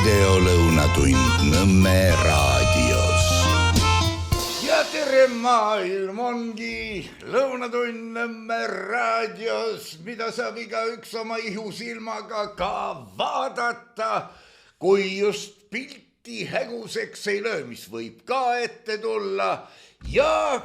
videolõunatund Nõmme raadios. Ja tere, maailm ongi lõunatund Nõmme raadios, mida saab igaüks oma ihusilmaga ka vaadata, kui just pilti häguseks ei löö, mis võib ka ette tulla. Ja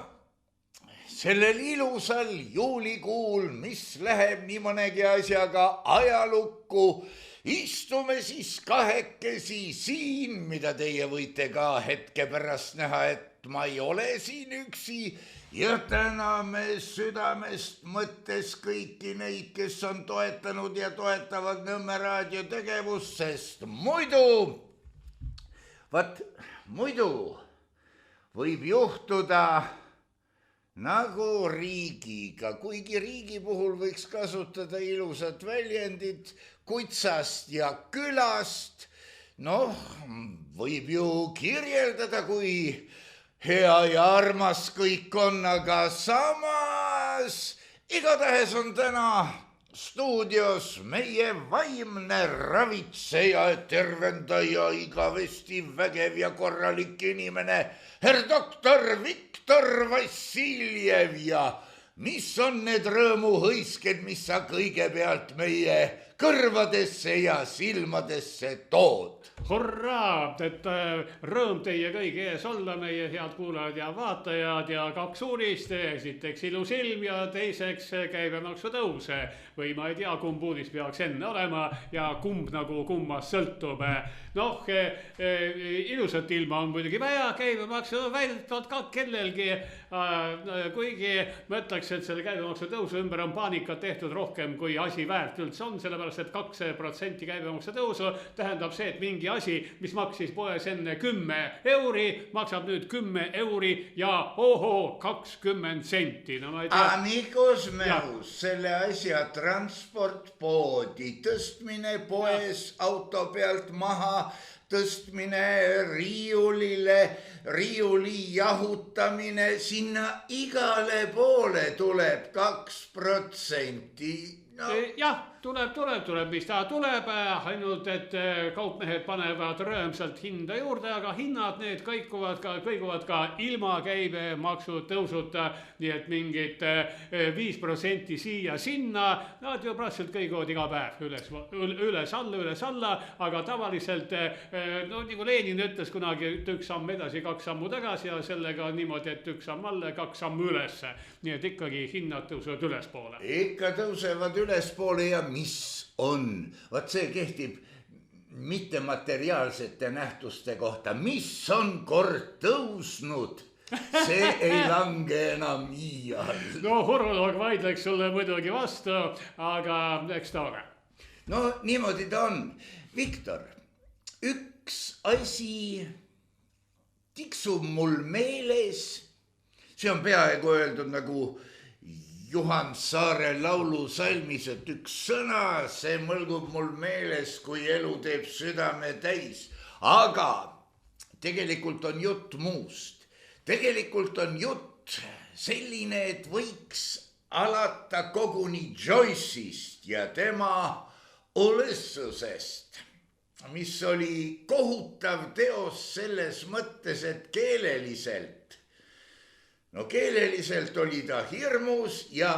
sellel ilusal juulikuul, mis läheb nii mõnegi asjaga ajalukku, istume siis kahekesi siin, mida teie võite ka hetke pärast näha, et ma ei ole siin üksi, ja täname südamest mõttes kõiki neid, kes on toetanud ja toetavad Nõmme raadio tegevust, sest muidu võib juhtuda nagu riigiga, kuigi riigi puhul võiks kasutada ilusat väljendit kutsast ja külast. Noh, võib ju kirjeldada, kui hea ja armas kõik on, aga samas igatahes on täna stuudios meie vaimne ravitseja, tervendaja, igavesti vägev ja korralik inimene, herr doktor Viktor Vassiljev. Ja mis on need rõõmuhõisked, mis sa kõigepealt meie kõrvadesse ja silmadesse tood? Hurraa, et rõõm teie kõigi ees olla, meie head kuulajad ja vaatajad, ja kaks uudist. Esiteks ilus ilm ja teiseks käibemaksu tõus. Või ma ei tea, kumb uudis peaks enne olema ja kumb nagu kummast sõltub. Noh, ilusat ilma on muidugi vaja, käibemaksu väidetavalt ka kellelgi. Kuigi ma ütleks, et selle käibemaksu tõusu ümber on paanikat tehtud rohkem, kui asi väärt üldse on, sellepärast et 2% käibemaksu tõusu tähendab see, et mingi asi, mis maksis poes enne 10 euri, maksab nüüd 10 euri ja 20 senti. No, Amigos meus, selle asja transport poodi, tõstmine poes auto pealt maha, tõstmine riiulile, riiuli jahutamine, sinna igale poole tuleb 2%. No. Jah, tuleb, mis ta tuleb, ainult et kaupmehed panevad rõõmsalt hinda juurde, aga hinnad need kõiguvad ka ilma käibemaksu tõusuta, nii et mingid 5% siia sinna, nad ju praktiliselt kõiguvad iga päev üles alla, aga tavaliselt, no nagu Lenin ütles kunagi, et üks samm edasi, kaks sammu tagasi ja sellega niimoodi, et üks samm alla, kaks sammu ülesse, nii et ikkagi hinnad tõusevad ülespoole. Ikka tõusevad ülespoole ja mis on? Vaat see kehtib mittemateriaalsete nähtuste kohta. Mis on kord tõusnud, see ei lange enam iial. No uroloog vaidleks sulle muidugi vastu, aga eks ta ole. No niimoodi ta on. Viktor, üks asi tiksub mul meeles. See on peaaegu öeldud nagu Juhan Saare laulusalmis, et üks sõna, see mõlgub mul meeles, kui elu teeb südame täis. Aga tegelikult on jutt muust. Tegelikult on jutt selline, et võiks alata koguni Joyce'ist ja tema Ulyssusest, mis oli kohutav teos selles mõttes, et keeleliselt oli ta hirmus ja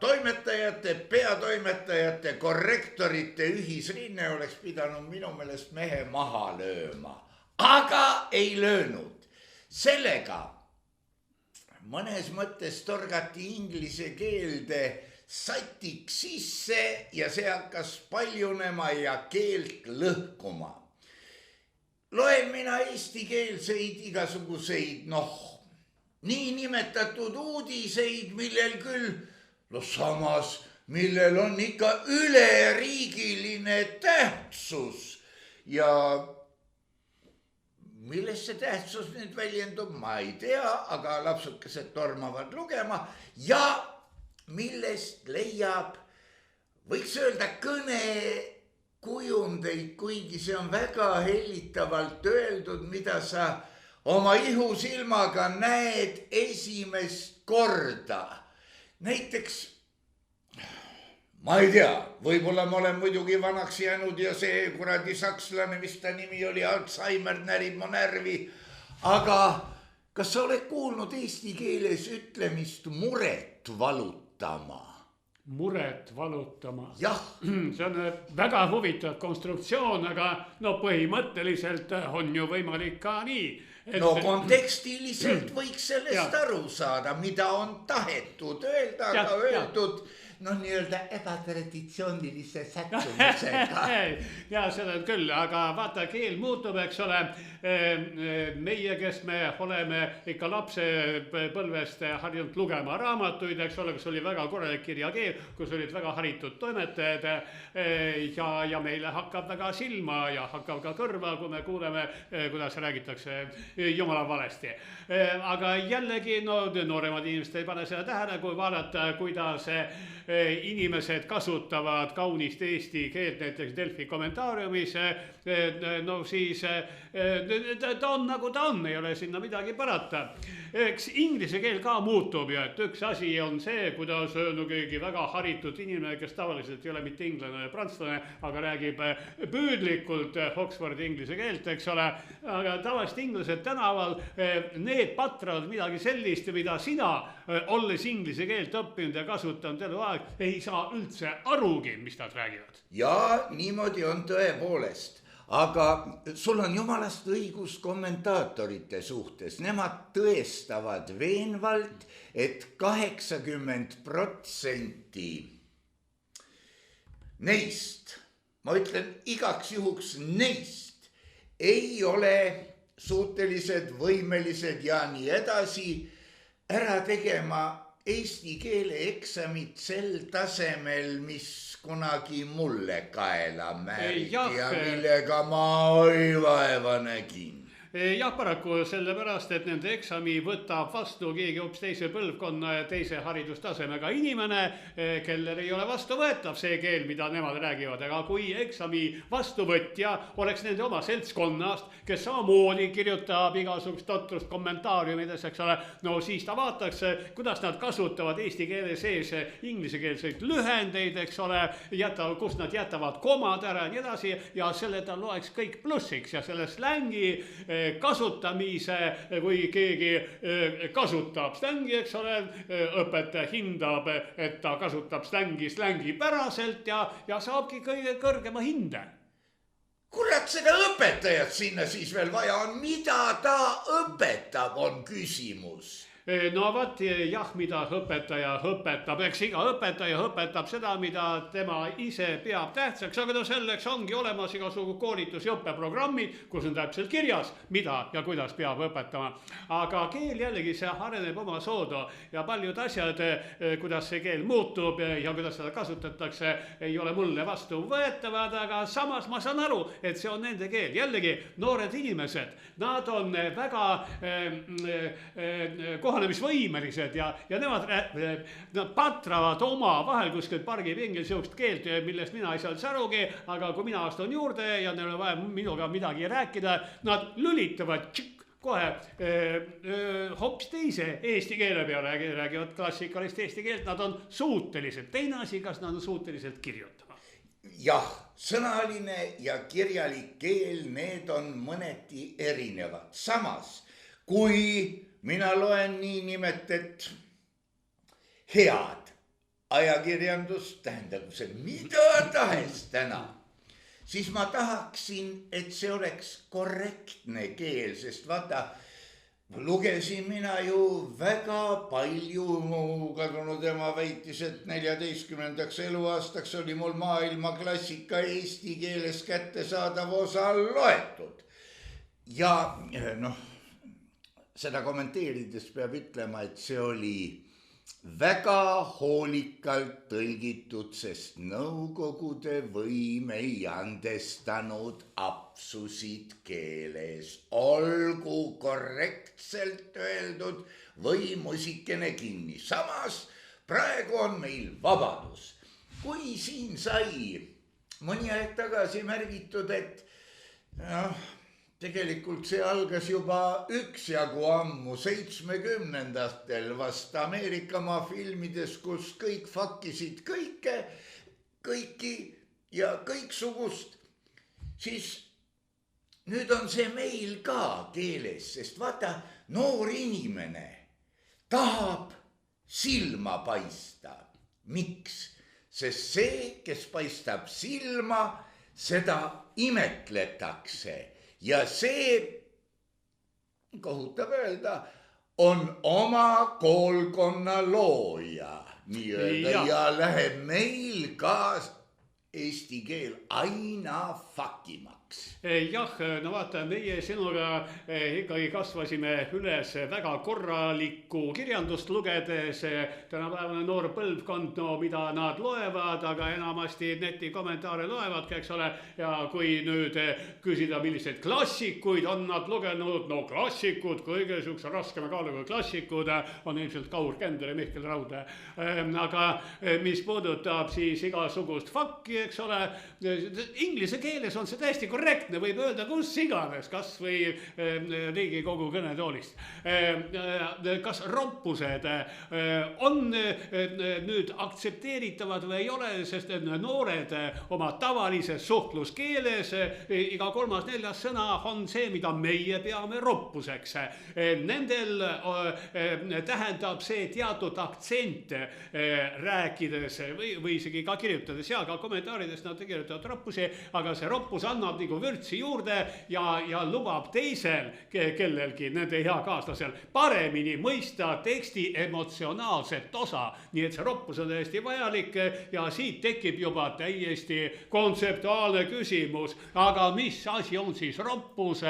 toimetajate, peatoimetajate, korrektorite ühisrinne oleks pidanud minu meelest mehe maha lööma. Aga ei löönud. Sellega mõnes mõttes torgati inglise keelde satiks sisse ja see hakkas paljunema ja keelt lõhkuma. Loen mina eestikeelseid igasuguseid, nii nimetatud uudiseid, millel küll, samas, millel on ikka üleriigiline tähtsus ja milles see tähtsus nüüd väljendub, ma ei tea, aga lapsukesed tormavad lugema ja millest leiab, võiks öelda kõnekujundeid, kuigi see on väga hellitavalt öeldud, mida sa oma ihusilmaga näed esimest korda. Näiteks ma ei tea, võib-olla ma olen muidugi vanaks jäänud ja see kuradi sakslane, mis ta nimi oli, Alzheimer närib mu närvi. Aga kas sa oled kuulnud eesti keeles ütlemist muret valutama? Muret valutama. Jah. See on väga huvitav konstruktsioon, aga no põhimõtteliselt on ju võimalik ka nii. No kontekstiliselt võiks sellest aru saada, mida on tahetud öelda, aga öeldud nii-öelda ebatraditsioonilise sättumusega. Ja seda küll, aga vaata, keel muutub, eks ole. Meie, kes me oleme ikka lapsepõlvest harjunud lugema raamatuid, eks ole, kus oli väga korralik kirjakeel, kus olid väga haritud toimetajad ja meile hakkab väga silma ja hakkab ka kõrva, kui me kuuleme, kuidas räägitakse jumala valesti. Aga jällegi, nooremad inimesed ei pane seda tähele, kui vaadata, kuidas inimesed kasutavad kaunist eesti keelt näiteks Delfi kommentaariumis, no siis ta on nagu ta on, ei ole sinna midagi parata. Eks inglise keel ka muutub ja et üks asi on see, kuidas keegi väga haritud inimene, kes tavaliselt ei ole mitte inglane ja prantslane, aga räägib püüdlikult Oxfordi inglise keelt, eks ole, aga tavaliselt inglased tänaval, need patravad midagi sellist, mida sina, olles inglise keelt õppinud ja kasutanud elu aeg, ei saa üldse arugi, mis nad räägivad. Ja niimoodi on tõepoolest. Aga sul on jumalast õigus kommentaatorite suhtes. Nemad tõestavad veenvalt, et 80% neist, ma ütlen igaks juhuks neist, ei ole suutelised, võimelised ja nii edasi ära tegema eesti keele eksamit sel tasemel, mis kunagi mulle kaela määriti ja millega ma vaeva nägin. Jah, paraku sellepärast, et nende eksami võtab vastu keegi hoopis teise põlvkonna ja teise haridustasemega inimene, kellel ei ole vastuvõetav see keel, mida nemad räägivad. Aga kui eksami vastuvõtja oleks nende oma seltskonnast, kes samamoodi kirjutab igasugust totrust kommentaariumides, eks ole, no siis ta vaataks, kuidas nad kasutavad eesti keele sees inglisekeelseid lühendeid, eks ole, kus nad jätavad komad ära ja nii edasi ja selle ta loeks kõik plussiks ja selle slängi kasutamise, kui keegi kasutab slängi, eks ole, õpetaja hindab, et ta kasutab slängi päraselt ja saabki kõige kõrgema hinde. Kurat, seda õpetajat sinna siis veel vaja on, mida ta õpetab, on küsimus. No vaat jah, mida õpetaja õpetab, eks iga õpetaja õpetab seda, mida tema ise peab tähtsaks, aga no selleks ongi olemas igasugu koolitus- ja õppeprogrammid, kus on täpselt kirjas, mida ja kuidas peab õpetama. Aga keel jällegi see areneb oma soodu ja paljud asjad, kuidas see keel muutub ja kuidas seda kasutatakse, ei ole mulle vastu võetavad, aga samas ma saan aru, et see on nende keel. Jällegi noored inimesed, nad on väga kohanemisvõimelised ja nemad patravad oma vahel kuskilt pargipingil siukest keelt, millest mina ei saa arugi, aga kui mina astun juurde ja neil on vaja minuga midagi rääkida, nad lülitavad kohe hoopis teise eesti keele peale, räägivad klassikalist eesti keelt, nad on suutelised. Teine asi, kas nad on suuteliselt kirjutama? Jah, sõnaline ja kirjalik keel, need on mõneti erinevad. Samas, kui mina loen niinimetet head ajakirjandust, tähendab see mida tahes täna, siis ma tahaksin, et see oleks korrektne keel, sest vaata, lugesin mina ju väga palju, kadunud ema väitis, et 14. eluaastaks oli mul maailma klassika eesti keeles kättesaadav osa loetud. Ja seda kommenteerides peab ütlema, et see oli väga hoolikalt tõlgitud, sest nõukogude võim ei andestanud apsusid keeles. Olgu korrektselt öeldud või musikene kinni. Samas praegu on meil vabadus. Kui siin sai mõni aeg tagasi märgitud, et tegelikult see algas juba üksjagu ammu 70-ndatel vast Ameerikamaa filmides, kus kõik fakkisid kõike kõiki ja kõiksugust, siis nüüd on see meil ka keeles, sest vaata, noor inimene tahab silma paista. Miks? Sest see, kes paistab silma, seda imetletakse ja see, kohutab öelda, on oma koolkonna looja nii-öelda ja läheb meil ka eesti keel aina fakimaks. Jah, no vaata, meie sinuga ikkagi kasvasime üles väga korralikku kirjandust lugedes. Tänapäevane noor põlvkond, no mida nad loevad, aga enamasti netikommentaare loevadki, eks ole. Ja kui nüüd küsida, millised klassikuid on nad lugenud, no klassikud, kõige sihukese raskema kaaluga klassikud on ilmselt Kaur Kender ja Mihkel Raude. Aga mis puudutab siis igasugust fakki, eks ole, inglise keeles on see täiesti korrektne, võib öelda kus iganes, kas või Riigikogu kõnetoolist. Kas roppused on nüüd aktsepteeritavad või ei ole, sest noored oma tavalises suhtluskeeles iga 3.-4. sõna on see, mida meie peame roppuseks. Nendel tähendab see teatud aktsent rääkides või isegi ka kirjutades ja ka kommentaaridest nad kirjutavad roppusi, aga see roppus annab nagu vürtsi juurde ja lubab teisel kellelgi, nende eakaaslasel, paremini mõista teksti emotsionaalset osa. Nii et see roppus on täiesti vajalik ja siit tekib juba täiesti kontseptuaalne küsimus. Aga mis asi on siis roppus?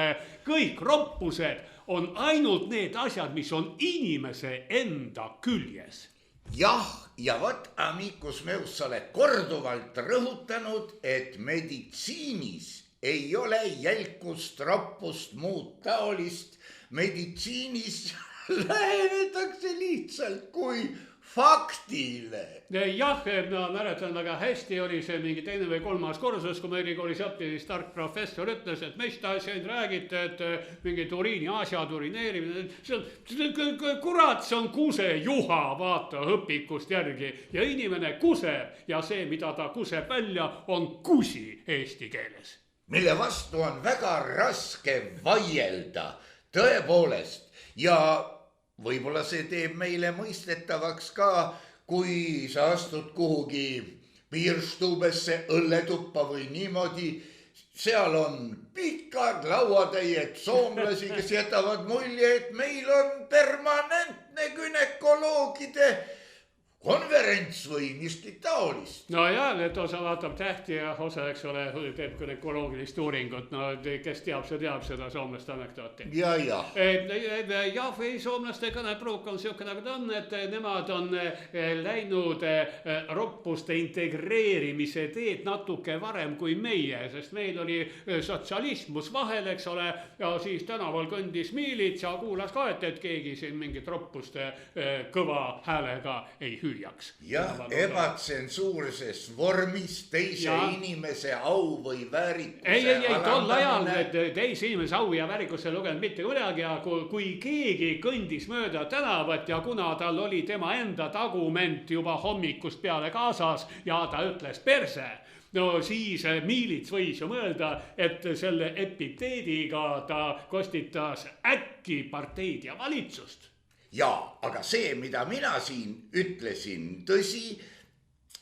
Kõik roppused on ainult need asjad, mis on inimese enda küljes. Jah, ja vot, Amikus Meus, sa oled korduvalt rõhutanud, et meditsiinis ei ole jälkust, roppust, muud taolist. Meditsiinis lähenetakse lihtsalt kui faktile. Jah, ma mäletan väga hästi, oli see mingi 2. või 3. kursus, kui ma ülikoolis õppisin, tark professor ütles, et mis ta siin räägite, et mingid uriini asjad, urineerimine, kurat, see on kusejuha, vaata õpikust järgi ja inimene kuseb ja see, mida ta kuseb välja, on kusi eesti keeles. Mille vastu on väga raske vaielda, tõepoolest, ja võib-olla see teeb meile mõistetavaks ka, kui sa astud kuhugi piirstuubesse, õlletuppa või niimoodi, seal on pikad lauatäied soomlasi, kes jätavad mulje, et meil on permanentne gynekoloogide konverents või miskit taolist. No ja, et osa vaatab tähti ja osa, eks ole, teeb gynekoloogilist uuringut. No kes teab seda soomlaste anekdooti. Ja. Jah, või soomlaste kõnepruuk on siuke nagu ta on, et nemad on läinud roppuste integreerimise teed natuke varem kui meie, sest meil oli sotsialismus vahel, eks ole, ja siis tänaval kõndis miilits ja kuulas ka, et keegi siin mingit roppuste kõva häälega ei hüüa. Ja ebatsensuurses vormis teise inimese au või väärikuse ei, tol ajal teise inimese au ja väärikuse lugenud mitte kuidagi, ja kui keegi kõndis mööda tänavat ja kuna tal oli tema enda tagument juba hommikust peale kaasas ja ta ütles perse, no siis miilits võis ju mõelda, et selle epiteediga ta kostitas äkki parteid ja valitsust. Jaa, aga see, mida mina siin ütlesin, tõsi,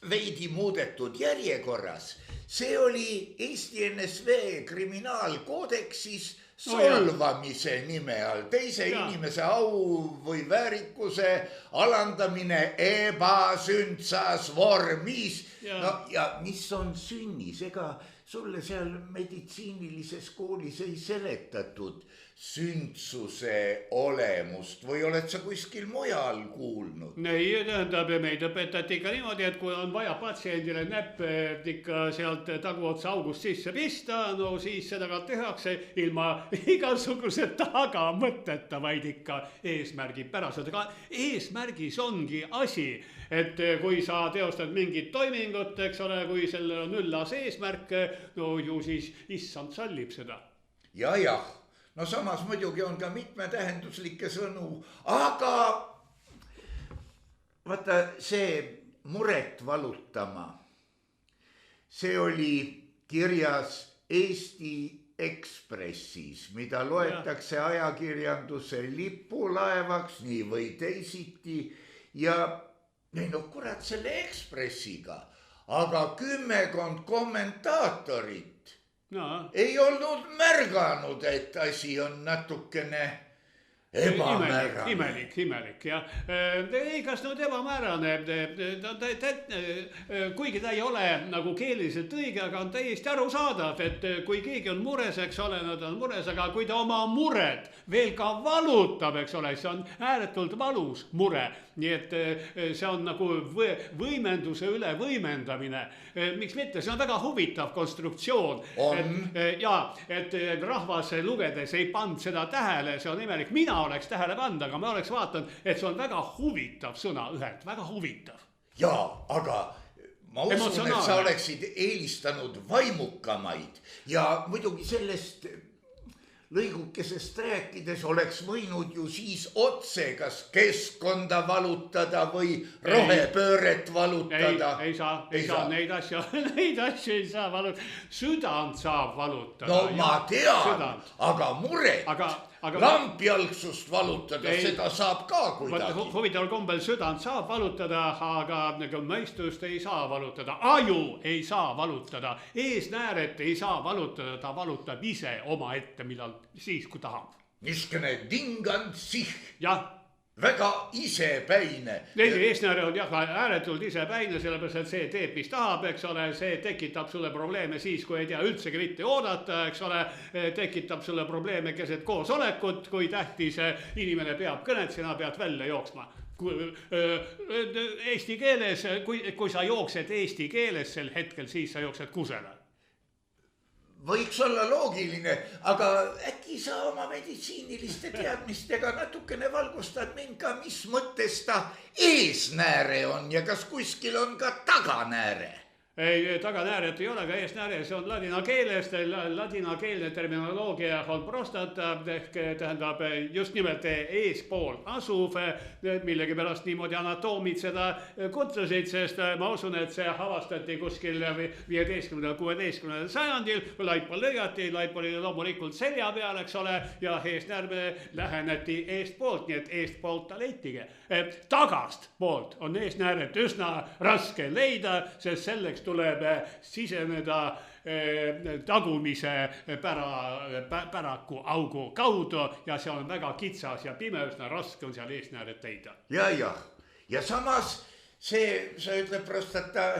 veidi muudetud järjekorras, see oli Eesti NSV kriminaalkoodeksis solvamise nime all, teise inimese au või väärikuse alandamine ebasündsas vormis. No ja mis on sünnis, ega sulle seal meditsiinilises koolis ei seletatud sündsuse olemust või oled sa kuskil mujal kuulnud? Ei, tähendab, meid õpetati ikka niimoodi, et kui on vaja patsiendile näpp ikka sealt taguotsa august sisse pista, no siis seda ka tehakse ilma igasuguse tagamõtteta, vaid ikka eesmärgipäraselt. Aga eesmärgis ongi asi, et kui sa teostad mingit toimingut, eks ole, kui sellel on üllas eesmärk, no ju siis issand sallib seda. Ja. No samas muidugi on ka mitmetähenduslikke sõnu, aga vaata see muret valutama see oli kirjas Eesti Ekspressis, mida loetakse ajakirjanduse lipulaevaks nii või teisiti ja no kurat selle Ekspressiga, aga 10 kommentaatorit ei olnud märganud, et asi on natukene ebamäärane. Imelik, jah. Ei, kas nüüd ebamäärane, kuigi ta ei ole nagu keeleliselt õige, aga on täiesti arusaadav, et kui keegi on mures, eks ole, no ta on mures, aga kui ta oma mured veel ka valutab, eks ole, see on ääretult valus mure. Nii et see on nagu võimenduse üle võimendamine. Miks mitte, see on väga huvitav konstruktsioon. Et rahvas lugedes ei pand seda tähele, see on imelik. Mina oleks tähele pannud, aga ma oleks vaatanud, et see on väga huvitav sõna ühelt, väga huvitav. Jaa, aga ma usun, et sa oleksid eelistanud vaimukamaid ja muidugi sellest lõigukesest rääkides oleks võinud ju siis otse kas keskkonda valutada või rohepööret valutada. Ei saa, neid asju ei saa valutada. Südant saab valutada. No ma tean, aga muret, lampjalgsust valutada, seda saab ka kuidagi. Huvitaval kombel südant saab valutada, aga mõistust ei saa valutada. Aju ei saa valutada, eesnääret ei saa valutada, ta valutab ise oma ette, millal siis, kui tahab. Niskene dingand sih. Jah. Väga isepäine. Eesnääre on jah ääretult isepäine, sellepärast, et see teeb, mis tahab, eks ole, see tekitab sulle probleeme siis, kui ei tea üldsegi mitte oodata, eks ole, tekitab sulle probleeme keset koosolekut, kui tähtis inimene peab kõnet, sina pead välja jooksma. Eesti keeles, kui sa jooksed eesti keeles sel hetkel, siis sa jooksed kusele. Võiks olla loogiline, aga äkki sa oma meditsiiniliste teadmistega natukene valgustad mind ka, mis mõttes ta eesnääre on ja kas kuskil on ka taganääre? Ei, taganääret ei ole, aga eesnääre, see on ladina keelest, ladinakeelne terminoloogia on prostata, ehk tähendab just nimelt eespool asuv, millegi pärast niimoodi anatoomid seda kutsusid, sest ma usun, et see avastati kuskil 15-16 sajandil, kui laipa lõigati, laip oli loomulikult selja peal, eks ole, ja eesnärme läheneti eestpoolt, nii et eestpoolt ta leitige. Tagast poolt on eesnääret üsna raske leida, sest selleks tuleb siseneda tagumise päraku augu kaudu ja see on väga kitsas ja pime, üsna raske on seal eesnääret leida. Ja samas see, sa ütleb prostata,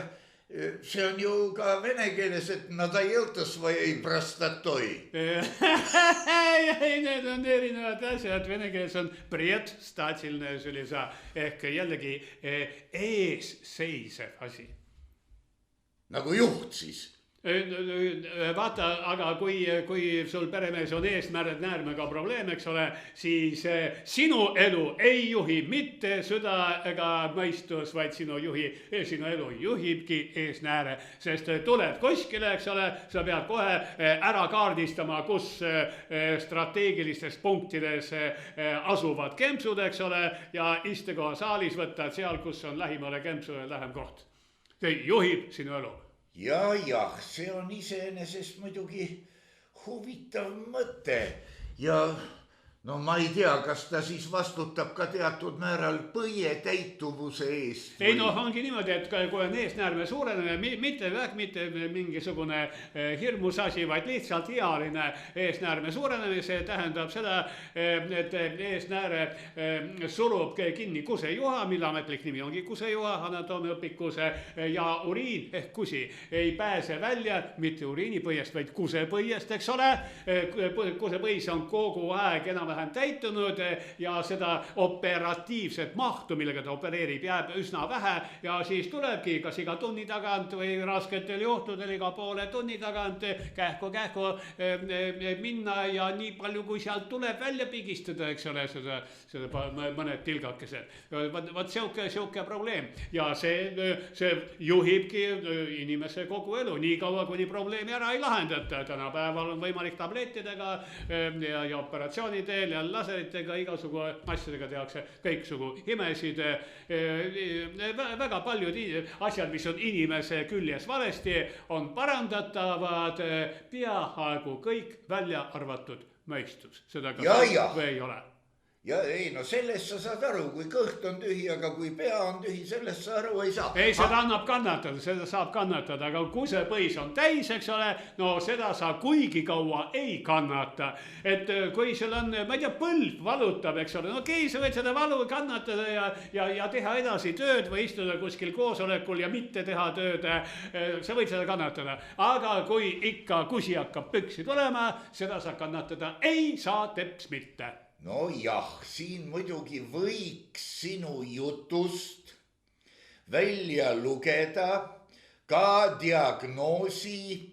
see on ju ka vene keeles, et nada jõutas või ei prostatoi. Ei, need on erinevad asjad, vene keeles on predstatiline sülisa ehk jällegi eesseisev asi. Nagu juht siis. Vaata, aga kui sul peremees on eesnäärmega probleem, eks ole, siis sinu elu ei juhi mitte süda ega mõistus, vaid sinu elu juhibki eesnääre, sest tuled kuskile, eks ole, sa pead kohe ära kaardistama, kus strateegilistes punktides asuvad kempsud, eks ole, ja istekoha saalis võtta seal, kus on lähimale kempsule lähem koht. See juhib sinu elu. Jah, see on iseenesest muidugi huvitav mõte ja no ma ei tea, kas ta siis vastutab ka teatud määral põie täituvuse eest. Ei no ongi niimoodi, et kui on eesnäärme suurenemine, mitte mingisugune hirmus asi, vaid lihtsalt ealine eesnäärme suurenemine, see tähendab seda, et eesnääre surub kinni kusejuha, mille ametlik nimi ongi kusejuha, anatoomiaõpikus ja uriin ehk kusi ei pääse välja mitte uriinipõiest, vaid kusepõiest, eks ole. Kusepõis on kogu aeg enam-vähem täitunud ja seda operatiivset mahtu, millega ta opereerib, jääb üsna vähe ja siis tulebki kas iga tunni tagant või rasketel juhtudel iga poole tunni tagant kähku minna ja nii palju, kui sealt tuleb välja pigistada, eks ole, seda mõned tilgakesed. Vaat siuke probleem ja see juhibki inimese kogu elu, nii kaua, kuni probleemi ära ei lahendata. Tänapäeval on võimalik tablettidega ja operatsioonide teel ja laseritega igasugu asjadega tehakse kõiksugu imesid. Väga paljud asjad, mis on inimese küljes valesti, on parandatavad, peaaegu kõik välja arvatud mõistus. Seda ka või ei ole. Ja ei, no sellest sa saad aru, kui kõht on tühi, aga kui pea on tühi, sellest sa aru ei saa. Ei, seda annab kannatada, seda saab kannatada, aga kui see põis on täis, eks ole, no seda sa kuigi kaua ei kannata. Et kui sul on, ma ei tea, põlv valutab, eks ole, no okei, sa võid seda valu kannatada ja teha edasi tööd või istuda kuskil koosolekul ja mitte teha tööd, sa võid seda kannatada. Aga kui ikka kusi hakkab püksi tulema, seda sa kannatada ei saa teps mitte. No jah, siin muidugi võiks sinu jutust välja lugeda ka diagnoosi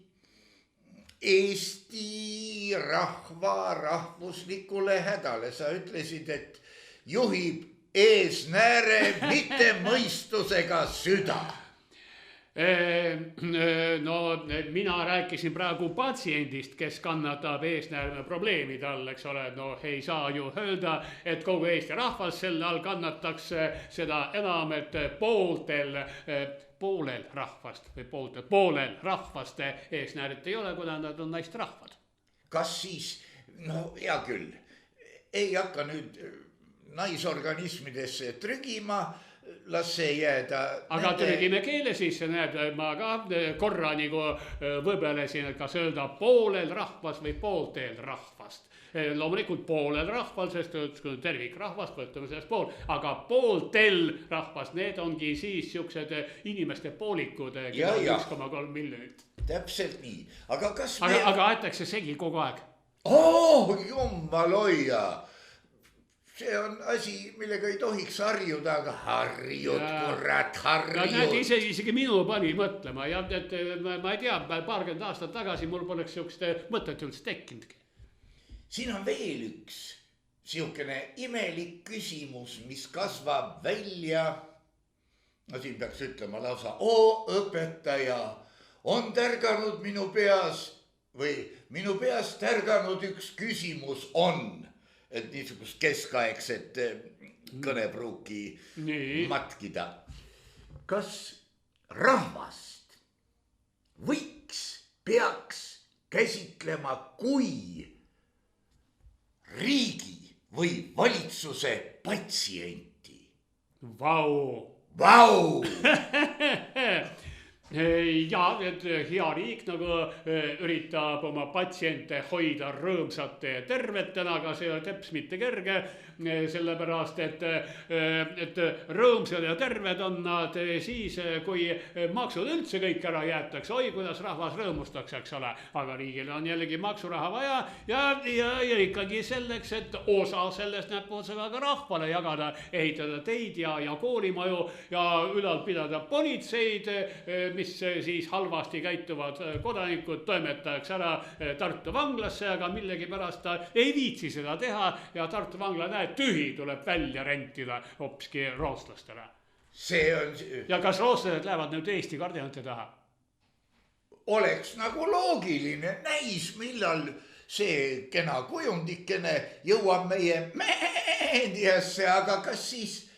Eesti rahva rahvuslikule hädale. Sa ütlesid, et juhib eesnääre mitte mõistusega süda. No mina rääkisin praegu patsiendist, kes kannatab eesnäärme probleemide all, eks ole, no ei saa ju öelda, et kogu Eesti rahvas selle all kannatakse, seda enam, et poolel rahvast eesnäärit ei ole, kuna nad on naisterahvad. Kas siis, no hea küll, ei hakka nüüd naisorganismidesse trügima, las see jääda. Aga trügime keele sisse, näed, ma ka korra nagu võbelesin, et kas öelda poolel rahvas või pooltel rahvast. Loomulikult poolel rahval, sest tervik rahvast, võtame sellest pool, aga pooltel rahvast, need ongi siis siuksed inimeste poolikud, 1,3 miljonit. Täpselt nii, aga kas aga aetakse segi kogu aeg. Jumal hoia. See on asi, millega ei tohiks harjuda, aga harjud, kurat, harjud. No näed, isegi minu pani mõtlema ja et ma ei tea, paarkümmend aastat tagasi mul poleks siukest mõtet üldse tekkinudki. Siin on veel üks siukene imelik küsimus, mis kasvab välja. No siin peaks ütlema lausa, õpetaja on tärganud minu peas või minu peas tärganud üks küsimus on. Et niisugust keskaegset kõnepruuki matkida. Kas rahvast peaks käsitlema kui riigi või valitsuse patsienti? Vau! Ja, et hea riik nagu üritab oma patsiente hoida rõõmsate ja tervetena, aga see on teps mitte kerge, sellepärast, et rõõmsad ja terved on nad siis, kui maksud üldse kõik ära jäetakse. Oi, kuidas rahvas rõõmustakse, eks ole, aga riigil on jällegi maksuraha vaja ja ikkagi selleks, et osa sellest näpuotsaga ka rahvale jagada, ehitada teid ja koolimaju ja ülal pidada politseid, mis siis halvasti käituvad kodanikud toimetajaks ära Tartu vanglasse, aga millegipärast ta ei viitsi seda teha ja Tartu vangla näed tühi tuleb välja rentida hopski rootslastele. Ja kas rootslased lähevad nüüd Eesti kardinate taha? Oleks nagu loogiline, näis millal see kena kujundikene jõuab meie meediasse, aga kas siis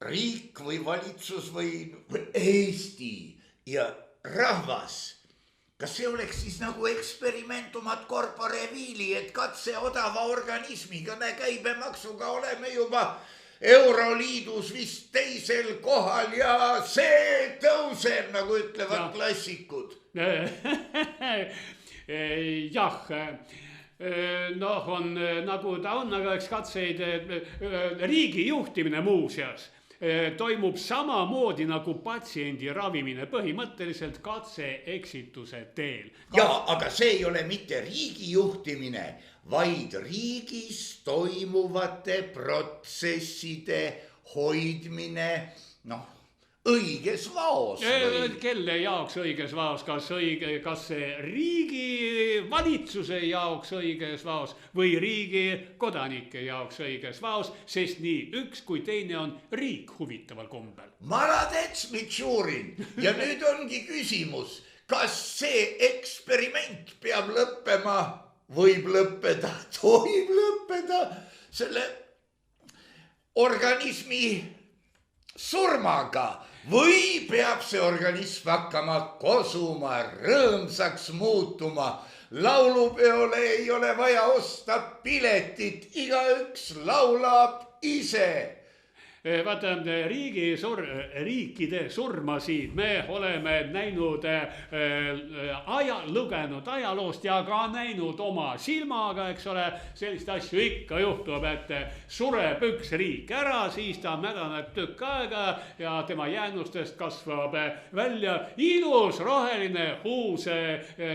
riik või valitsus või Eesti ja rahvas, kas see oleks siis nagu eksperimentumat corpore vili, et katse odava organismiga, käibemaksuga oleme juba Euroliidus vist teisel kohal ja see tõuseb, nagu ütlevad klassikud. Jah, noh on nagu ta on, aga eks katseid riigi juhtimine muuseas toimub samamoodi nagu patsiendi ravimine, põhimõtteliselt katse eksituse teel. Jaa, aga see ei ole mitte riigi juhtimine, vaid riigis toimuvate protsesside hoidmine, õiges vaos. Kelle jaoks õiges vaos, kas see riigi valitsuse jaoks õiges vaos või riigi kodanike jaoks õiges vaos, sest nii üks kui teine on riik huvitaval kombel. Maradets Mitšurin ja nüüd ongi küsimus, kas see eksperiment peab lõppema võib lõppeda, tohib lõppeda selle organismi surmaga või peab see organism hakkama kosuma, rõõmsaks muutuma. Laulupeole ei ole vaja osta piletit, igaüks laulab ise. Vaata, riikide surmasid me oleme näinud, lugenud ajaloost ja ka näinud oma silmaga, eks ole. Sellist asju ikka juhtub, et sureb üks riik ära, siis ta mädaneb tükk aega ja tema jäänustest kasvab välja ilus, roheline, uus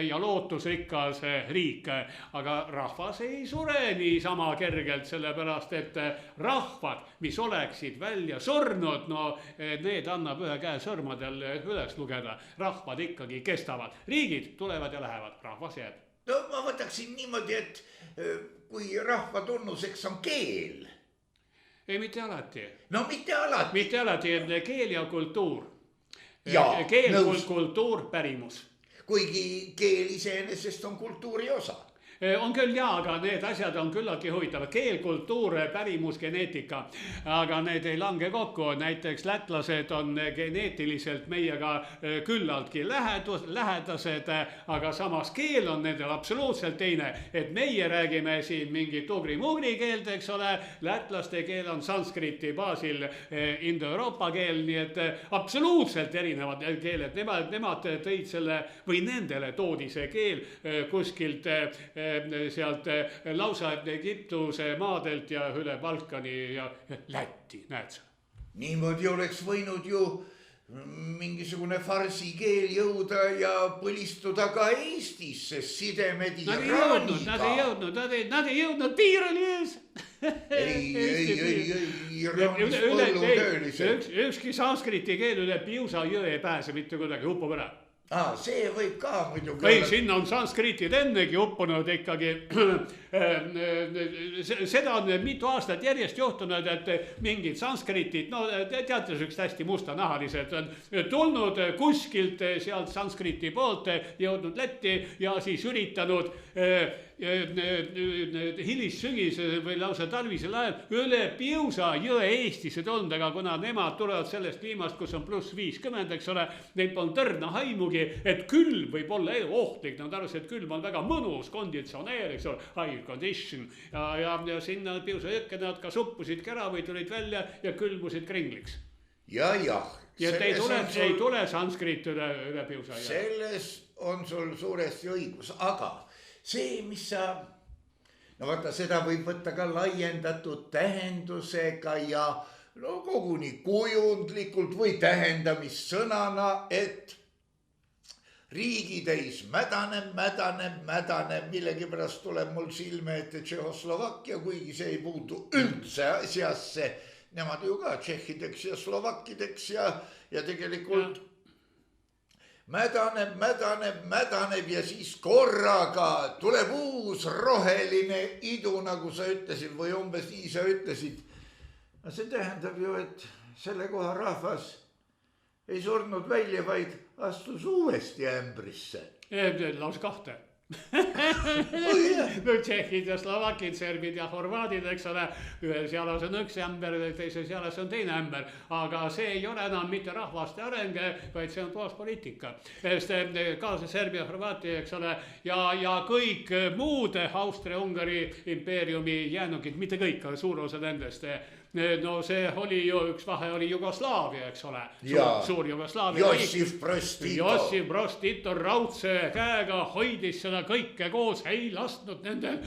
ja lootusrikas riik. Aga rahvas ei sure niisama kergelt, sellepärast et rahvad, mis oleksid välja surnud, no need annab ühe käe sõrmadel üles lugeda. Rahvad ikkagi kestavad, riigid tulevad ja lähevad, rahvas jääb. No ma võtaksin niimoodi, et kui rahva tunnuseks on keel. Ei, mitte alati. No mitte alati. Mitte alati, keel ja kultuur. Jaa, keel, nõus. kultuur, pärimus. Kuigi keel iseenesest on kultuuri osa. On küll jaa, aga need asjad on küllaltki huvitavad. Keel, kultuur, pärimus, geneetika. Aga need ei lange kokku. Näiteks lätlased on geneetiliselt meiega küllaltki lähedased, aga samas keel on nendel absoluutselt teine. Et meie räägime siin mingit ugri-mugri keelt, eks ole. Lätlaste keel on sanskriti baasil Indo-Euroopa keel, nii et absoluutselt erinevad keeled. Nemad tõid selle või nendele toodi see keel kuskilt sealt lausa Egiptuse maadelt ja üle Balkani ja Lätti, näed sa. Niimoodi oleks võinud ju mingisugune farsi keel jõuda ja põlistuda ka Eestis, sest sidemed Iraaniga. Nad ei jõudnud, piir oli ees. Ei, Iraanis põllutöölised. Ükski sanskriti keel üle Piusa jõe ei pääse mitte kuidagi, upub ära. See võib ka muidugi ei, sinna on sanskritid ennegi uppunud ikkagi. Seda on mitu aastat järjest juhtunud, et mingid sanskritid, no teate, sükst hästi mustanahalised on tulnud kuskilt sealt sanskriti poolt, jõudnud Lätti ja siis üritanud hilissügise või lausa talvisel ajal üle Piusa jõe Eestisse tulnud, aga kuna nemad tulevad sellest kliimast, kus on +50, eks ole, neil on tõrna haimugi, et külm võib olla ohtlik, nad arvasid, et külm on väga mõnus, konditsioneer, eks ole, air condition ja sinna Piusa jõkke nad kas uppusidki ära või tulid välja ja külmusid kringliks. Ja. Ja ei tule sanskrit üle Piusa jõe. Selles on sul suuresti õigus, aga see, mis sa, no vaata, seda võib võtta ka laiendatud tähendusega ja no koguni kujundlikult või tähendamissõnana, et riigitäis mädaneb, millegipärast tuleb mul silme ette Tšehhoslovakkia, kuigi see ei puutu üldse asjasse. Nemad ju ka tšehhideks ja slovakkideks ja tegelikult mädaneb ja siis korraga tuleb uus roheline idu, nagu sa ütlesid või umbes nii sa ütlesid. See tähendab ju, et selle koha rahvas ei surnud välja, vaid astus uuesti ämbrisse. Laus kahte. No tšehhid ja slovakid, serbid ja horvaadid, eks ole, ühes jalas on üks ämber, teises jalas on teine ämber, aga see ei ole enam mitte rahvaste areng, vaid see on puhas poliitika. Kaasa Serbia, Horvaatia, eks ole, ja kõik muud Austria-Ungari impeeriumi jäänukid, mitte kõik, aga suur osa nendest. No see oli ju, üks vahe oli Jugoslaavia, eks ole, suur Jugoslaavia. Jossif Broz Tito raudse käega hoidis seda kõike koos, ei lasknud nendel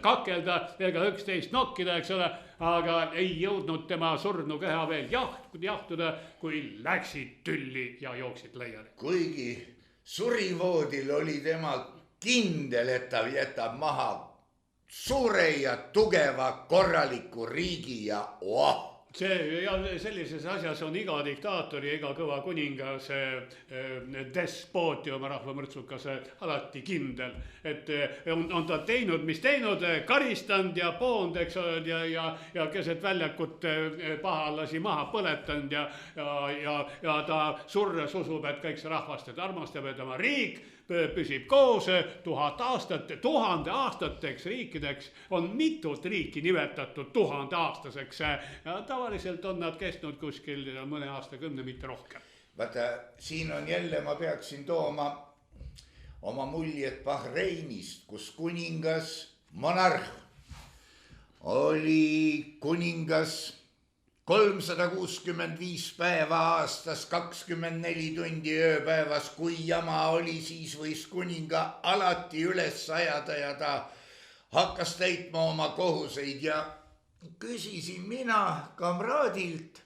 kakelda ega üksteist nokkida, eks ole, aga ei jõudnud tema surnu keha veel jahtuda, kui läksid tülli ja jooksid laiali. Kuigi surivoodil oli tema kindel, et ta jätab maha suure ja tugeva korraliku riigi ja sellises asjas on iga diktaatori, iga kõva kuningas, despoot ja oma rahvamõrtsukas alati kindel, et on ta teinud, mis teinud, karistanud ja poond, eks ole, ja keset väljakut pahallasi maha põletanud ja ta surres usub, et kõik see rahvast armastab, et oma riik püsib koos 1000 aastat, 1000 aastateks riikideks on mitut riiki nimetatud 1000-aastaseks. Tavaliselt on nad kestnud kuskil mõne aastakümne, mitte rohkem. Vaata, siin on jälle, ma peaksin tooma oma muljed Bahreinist, kus kuningas, monarh oli kuningas 365 päeva aastas, 24 tundi ööpäevas. Kui jama oli, siis võis kuninga alati üles ajada ja ta hakkas täitma oma kohuseid ja küsisin mina kamraadilt,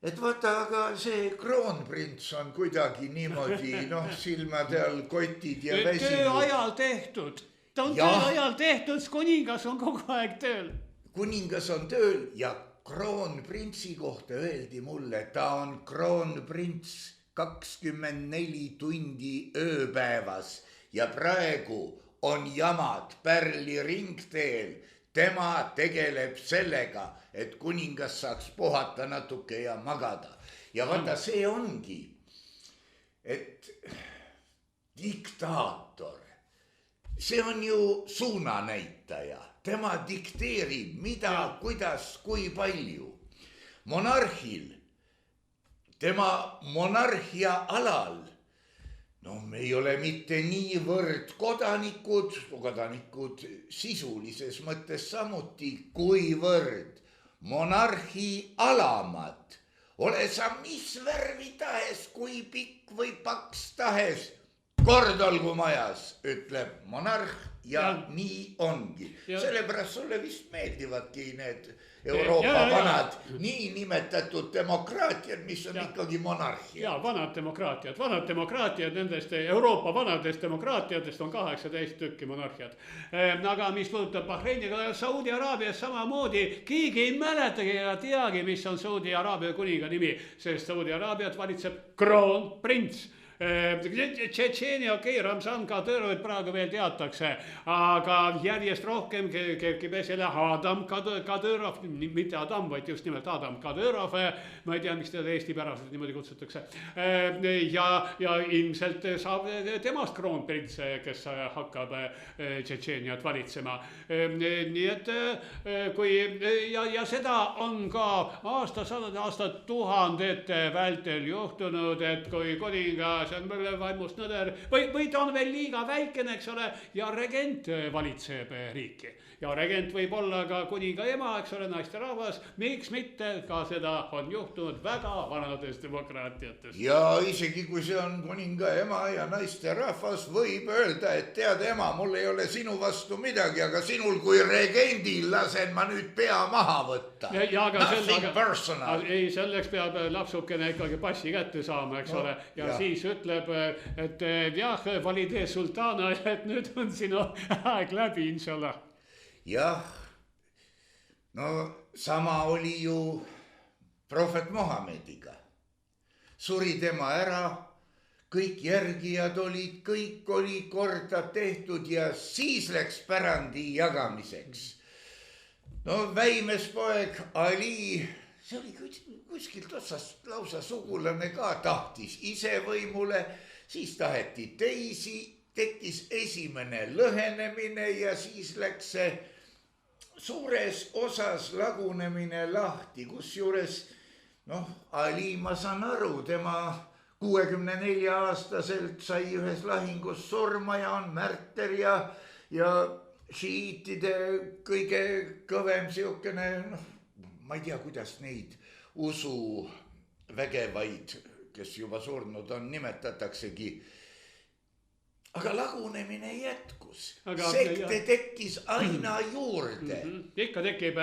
et vaata, aga see kroonprints on kuidagi niimoodi, silmade all kotid ja väsinud. Töö ajal tehtud. Ta on töö ajal tehtud, kuningas on kogu aeg tööl. Kuningas on tööl ja kroonprintsi kohta öeldi mulle, ta on kroonprints 24 tundi ööpäevas ja praegu on jamad Pärli ringteel. Tema tegeleb sellega, et kuningas saaks puhata natuke ja magada. Ja vaata, see ongi, et diktaator, see on ju suunanäitaja. Tema dikteerib, mida, kuidas, kui palju. Monarhil, tema monarhia alal, me ei ole mitte niivõrd kodanikud sisulises mõttes samuti, kuivõrd monarhi alamad. Ole sa mis värvi tahes, kui pikk või paks tahes, kord olgu majas, ütleb monarh. Ja nii ongi. Sellepärast sulle vist meeldivadki need Euroopa vanad niinimetatud demokraatiad, mis on ikkagi monarhia. Ja vanad demokraatiad, nendest Euroopa vanadest demokraatiatest on 18 tükki monarhiat. Aga mis puudutab Bahreiniga, Saudi Araabias samamoodi, keegi ei mäletagi ega teagi, mis on Saudi Araabia kuninga nimi, sest Saudi Araabiat valitseb kroonprints. Tšetšeenia, Ramzan Kadõrovit praegu veel teatakse, aga järjest rohkem kerkib esile Adam Kadõrov, mitte Adam, vaid just nimelt Adam Kadõrov. Ma ei tea, miks teda eestipäraselt niimoodi kutsutakse. Ja ilmselt saab temast kroonprints, kes hakkab Tšetšeeniat valitsema. Nii et kui, ja seda on ka aastasadade, aastatuhandete vältel juhtunud, et kui kuningas on mõle vaimust nõder või ta on veel liiga väikene, eks ole, ja regent valitseb riiki. Ja regent võib olla ka kuninga ema, eks ole, naisterahvas. Miks mitte, ka seda on juhtunud väga vanades demokraatiates. Ja isegi kui see on kuninga ema ja naisterahvas, võib öelda, et tead ema, mul ei ole sinu vastu midagi, aga sinul kui regendil lasen ma nüüd pea maha võtta. Nothing personal. Ei, selleks peab lapsukene ikkagi passi kätte saama, eks ole, ja siis ütleb, et jah, valide sultana, et nüüd on sinu aeg läbi, inshallah. Jah, sama oli ju prohvet Mohamediga. Suri tema ära, kõik järgijad olid, kõik oli korda tehtud ja siis läks pärandi jagamiseks. Väimes poeg Ali, see oli kuskilt otsast lausa sugulane ka, tahtis ise võimule, siis taheti teisi, tekkis esimene lõhenemine ja siis läks see suures osas lagunemine lahti, kusjuures Ali, ma saan aru, tema 64-aastaselt sai ühes lahingus surma ja on märter ja šiitide kõige kõvem siukene, ma ei tea, kuidas neid usuvägevaid, kes juba surnud on, nimetataksegi. Aga lagunemine jätkus. Sekte tekkis aina juurde. Ikka tekib,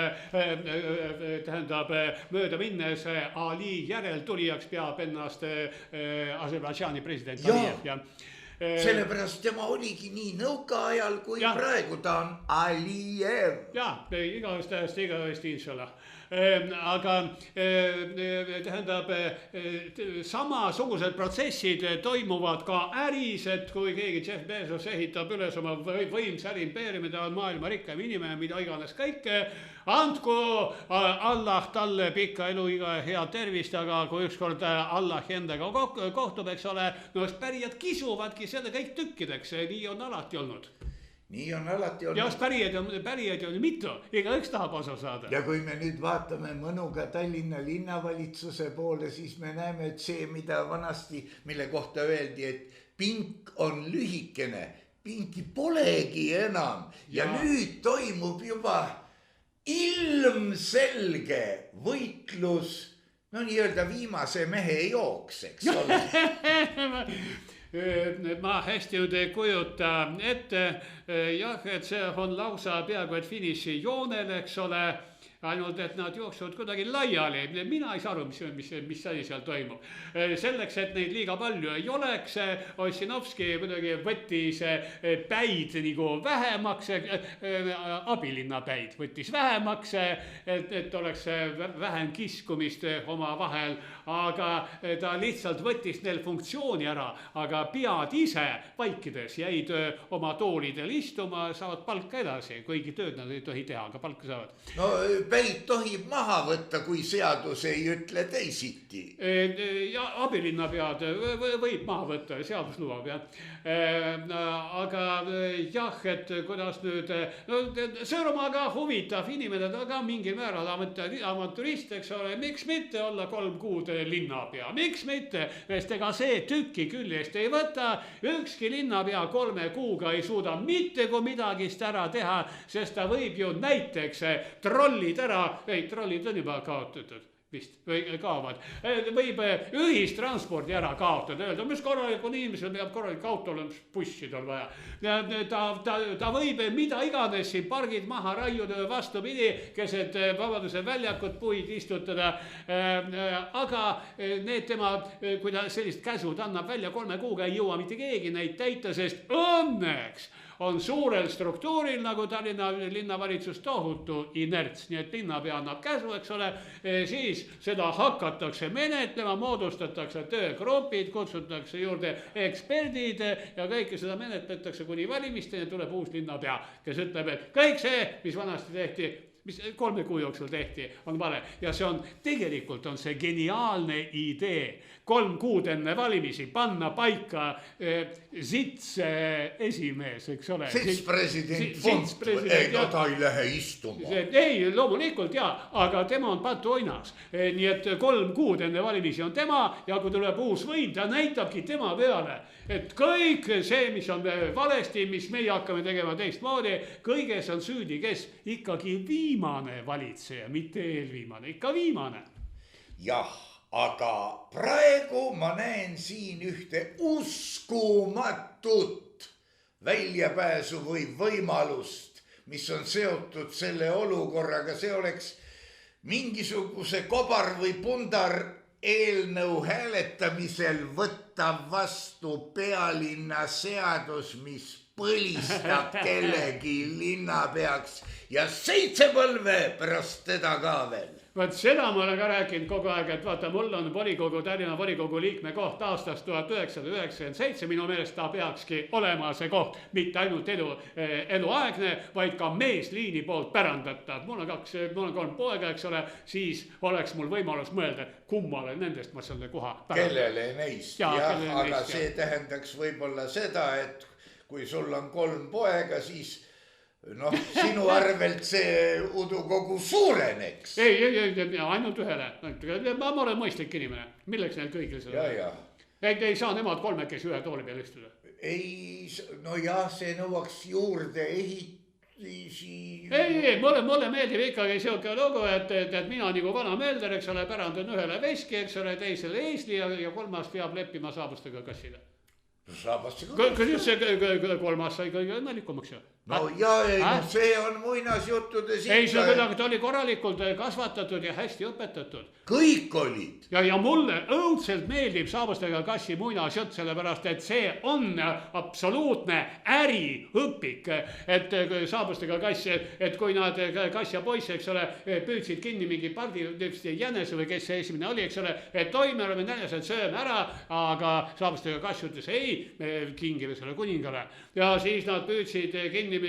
tähendab, mööda minnes Ali järeltulijaks peab ennast Aserbaidžaani president Aliyev. Sellepärast tema oligi nii nõukaajal, kui praegu ta on Aliyev. Jaa, igavest, inshallah. aga tähendab, samasugused protsessid toimuvad ka äris, et kui keegi Jeff Bezos ehitab üles oma võimsa äriimpeeriumi, ta on maailma rikkam inimene, mida iganes kõike, andku Allah talle pikka eluiga ja head tervist, aga kui ükskord Allah endaga kohtub, eks ole, no pärijad kisuvadki selle kõik tükkideks, nii on alati olnud. Nii on alati olnud. Ja pärijaid on mitu, igaüks tahab osa saada. Ja kui me nüüd vaatame mõnuga Tallinna linnavalitsuse poole, siis me näeme, et see, mida vanasti, mille kohta öeldi, et pink on lühikene, pinki polegi enam. Ja nüüd toimub juba ilmselge võitlus, no nii-öelda viimase mehe jooks, eks ole. Ma hästi nüüd ei kujuta ette, jah, et see on lausa peaaegu et finišijoonel, eks ole, ainult et nad jooksuvad kuidagi laiali. Mina ei saa aru, mis asi seal toimub. Selleks, et neid liiga palju ei oleks, Ossinovski muidugi võttis päid nagu vähemaks, abilinna päid võttis vähemaks, et oleks vähem kiskumist oma vahel, aga ta lihtsalt võttis neil funktsiooni ära, aga pead ise vaikides jäid oma toolidel istuma, saavad palka edasi, kuigi tööd nad ei tohi teha, aga palka saavad. No päid tohib maha võtta, kui seadus ei ütle teisiti. Ja abilinna pead võib maha võtta, seadus lubab, jah. Aga jah, et kuidas nüüd, no Sõõrumaaga huvitav inimene, ta ka mingil määral avanturist, eks ole, miks mitte olla 3 kuud linnapea, miks mitte, sest ega see tükki küljest ei võta, ükski linnapea 3 kuuga ei suuda mitte kui midagist ära teha, sest ta võib ju näiteks trollid ära, ei, trollid on juba kaotatud vist, või kaovad, võib ühistranspordi ära kaotada, öelda, mis korralikul inimesel peab korralik auto olema, mis bussi tal vaja. Ta võib mida iganes siin pargid maha raiuda vastupidi, keset Vabaduse väljakut puid istutada, aga need tema, kui ta sellist käsud annab välja 3 kuuga, ei jõua mitte keegi neid täita, sest õnneks on suurel struktuuril nagu Tallinna linnavalitsus tohutu inerts, nii et linnapea annab käsu, eks ole, siis seda hakatakse menetlema, moodustatakse töögrupid, kutsutakse juurde eksperdid ja kõike seda menetletakse kuni valimisteni, tuleb uus linnapea, kes ütleb, et kõik see, mis vanasti tehti, mis 3 kuu jooksul tehti, on vale. Ja see on, tegelikult on see geniaalne idee 3 kuud enne valimisi panna paika sits esimees, eks ole. Sits president fond, ei no ta ei lähe istuma. Ei, loomulikult jaa, aga tema on patuoinas. Nii et 3 kuud enne valimisi on tema ja kui tuleb uus võim, ta näitabki tema peale, et kõik see, mis on valesti, mis meie hakkame tegema teistmoodi, kõiges on süüdi, kes ikkagi viimane valitseja, mitte eelviimane, ikka viimane. Jah, aga praegu ma näen siin ühte uskumatut väljapääsu või võimalust, mis on seotud selle olukorraga. See oleks mingisuguse kobar või pundar eelnõu hääletamisel võtta vastu pealinna seadus, mis põlistab kellegi linnapeaks ja 7 põlve pärast teda ka veel. Vaat seda ma olen ka rääkinud kogu aeg, et vaata, mul on Tallinna volikogu liikme koht aastast 1997, minu meelest ta peakski olema see koht, mitte ainult eluaegne, vaid ka meesliini poolt pärandatav. Mul on 3 poega, eks ole, siis oleks mul võimalus mõelda, kummale nendest ma selle koha pärandan. Kellele neist, jah, aga see tähendaks võib-olla seda, et kui sul on 3 poega, siis noh, sinu arvelt see udukogu suureneks. Ei, ainult ühele. Ma olen mõistlik inimene. Milleks neil kõigil seda? Ei saa nemad 3 ühe tooli peal istuda. Ei, no jah, see nõuaks juurde ehitisi. Ei, mulle meeldib ikkagi siuke lugu, et mina nagu vana Mölder, eks ole, pärandan ühele veski, eks ole, teisele eesli ja 3 peab leppima saabastega kassile. Saabastega kassile? Kas just see 3 sai kõige õnnelikumaks ju? no ja ei, no see on muinasjuttudes ei, see ikka. kuidagi, ta oli korralikult kasvatatud ja hästi õpetatud. Kõik olid. Ja mulle õudselt meeldib saabastega kassi muinasjutt, sellepärast et see on absoluutne äriõpik. Et saabastega kass, et kui nad, kass ja poiss, eks ole, püüdsid kinni mingi pardi jänese või kes see esimene oli, eks ole, et oi, me oleme jänesed, sööme ära, aga saabastega kass ütles ei, me kingime selle kuningale. Ja siis nad püüdsid kinni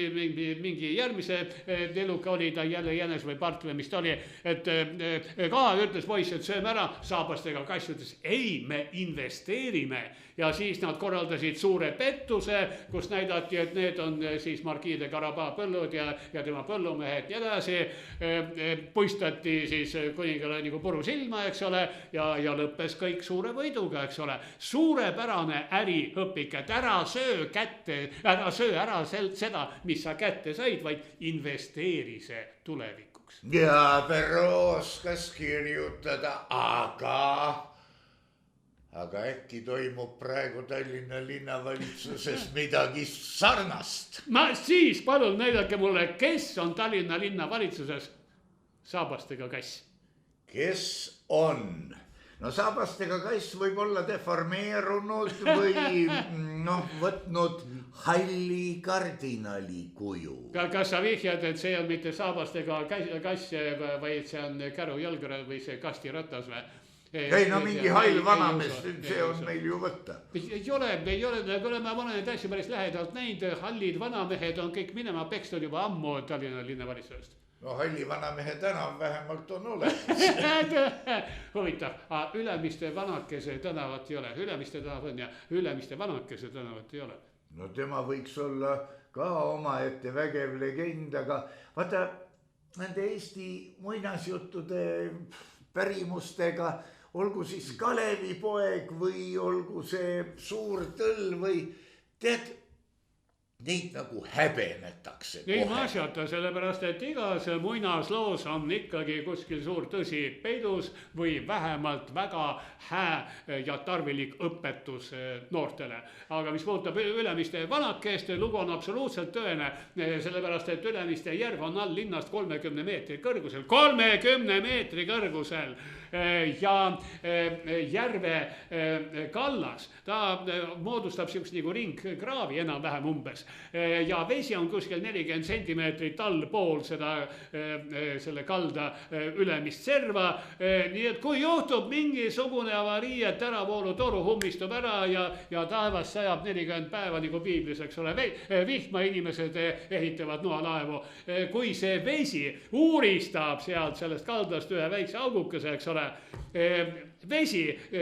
mingi järgmise eluka, oli ta jälle jänes või part või mis ta oli, et ka ütles poiss, et sööme ära, saabastega kass ütles ei, me investeerime. Ja siis nad korraldasid suure pettuse, kus näidati, et need on siis Marquis de Carabas põllud ja tema põllumehed ja edasi. Puistati siis kuningale nagu puru silma, eks ole, ja lõppes kõik suure võiduga, eks ole. Suurepärane äriõpik, et ära söö ära seda, mis sa kätte said, vaid investeeri see tulevikuks. Ja Perro oskas kirjutada, aga äkki toimub praegu Tallinna linnavalitsuses midagi sarnast. Ma siis palun näidake mulle, kes on Tallinna linnavalitsuses saabastega kass. Kes on? No saabastega kass võib olla deformeerunud või võtnud halli kardinali kuju. Kas sa vihjad, et see on mitte saabastega kass, vaid see on käru jalgra või see kastiratas või? Ei, no mingi hall vanamees, see on meil ju võtta. Ei ole, kui ma olen neid asju päris lähedalt näinud, hallid vanamehed on kõik minema pekstud juba ammu Tallinna linnavalitsusest. No halli vanamehe tänav vähemalt on olemas. Huvitav, Ülemiste vanakese tänavat ei ole, Ülemiste tänav on ja Ülemiste vanakese tänavat ei ole. No tema võiks olla ka omaette vägev legend, aga vaata nende Eesti muinasjuttude pärimustega, olgu siis Kalevipoeg või olgu see Suur tõll või tead, neid nagu häbenetakse ei kohe. asjata, sellepärast et igas muinasloos on ikkagi kuskil suur tõsi peidus või vähemalt väga hää ja tarvilik õpetus noortele. Aga mis puudutab Ülemiste vanakest, lugu on absoluutselt tõene, sellepärast et Ülemiste järv on all linnast 30 meetri kõrgusel. 30 meetri kõrgusel! Ja järve kallas, ta moodustab siukest nagu ringkraavi enam-vähem umbes ja vesi on kuskil 40 sentimeetrit allpool selle kalda ülemist serva. Nii et kui juhtub mingisugune avarii, et äravoolutoru hummistub ära ja taevas sajab 40 päeva nagu piiblis, eks ole, vihma inimesed ehitavad noalaevu. Kui see vesi uuristab sealt sellest kaldast ühe väikse augukese, eks ole, vesi,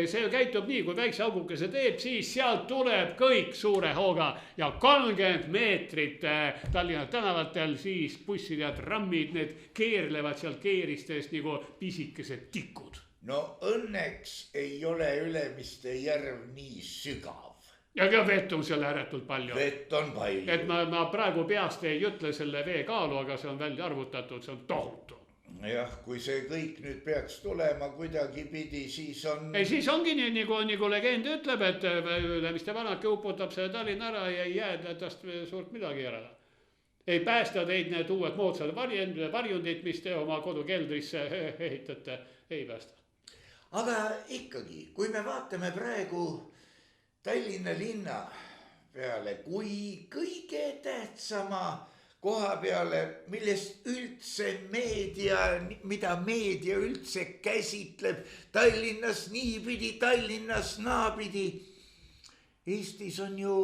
see käitub nii, kui väikse augukese teeb, siis sealt tuleb kõik suure hooga ja 30 meetrit Tallinna tänavatel, siis bussid ja trammid, need keerlevad sealt keeristest nagu pisikesed tikud. No õnneks ei ole Ülemiste järv nii sügav. Ja vett on seal ääretult palju. Vett on palju. Et ma praegu peast ei ütle selle vee kaalu, aga see on välja arvutatud, see on tohutu. Jah, kui see kõik nüüd peaks tulema kuidagi pidi, siis on... Ei, siis ongi nii, nagu legend ütleb, et Ülemiste vanake uputab selle Tallinna ära ja ei jääda tast suurt midagi järele. Ei päästa teid need uued moodsad varjundid, mis te oma kodukeldrisse ehitate, ei päästa. Aga ikkagi, kui me vaatame praegu Tallinna linna peale, kui kõige tähtsama koha peale, millest üldse mida meedia üldse käsitleb, Tallinnas niipidi, Tallinnas naapidi. Eestis on ju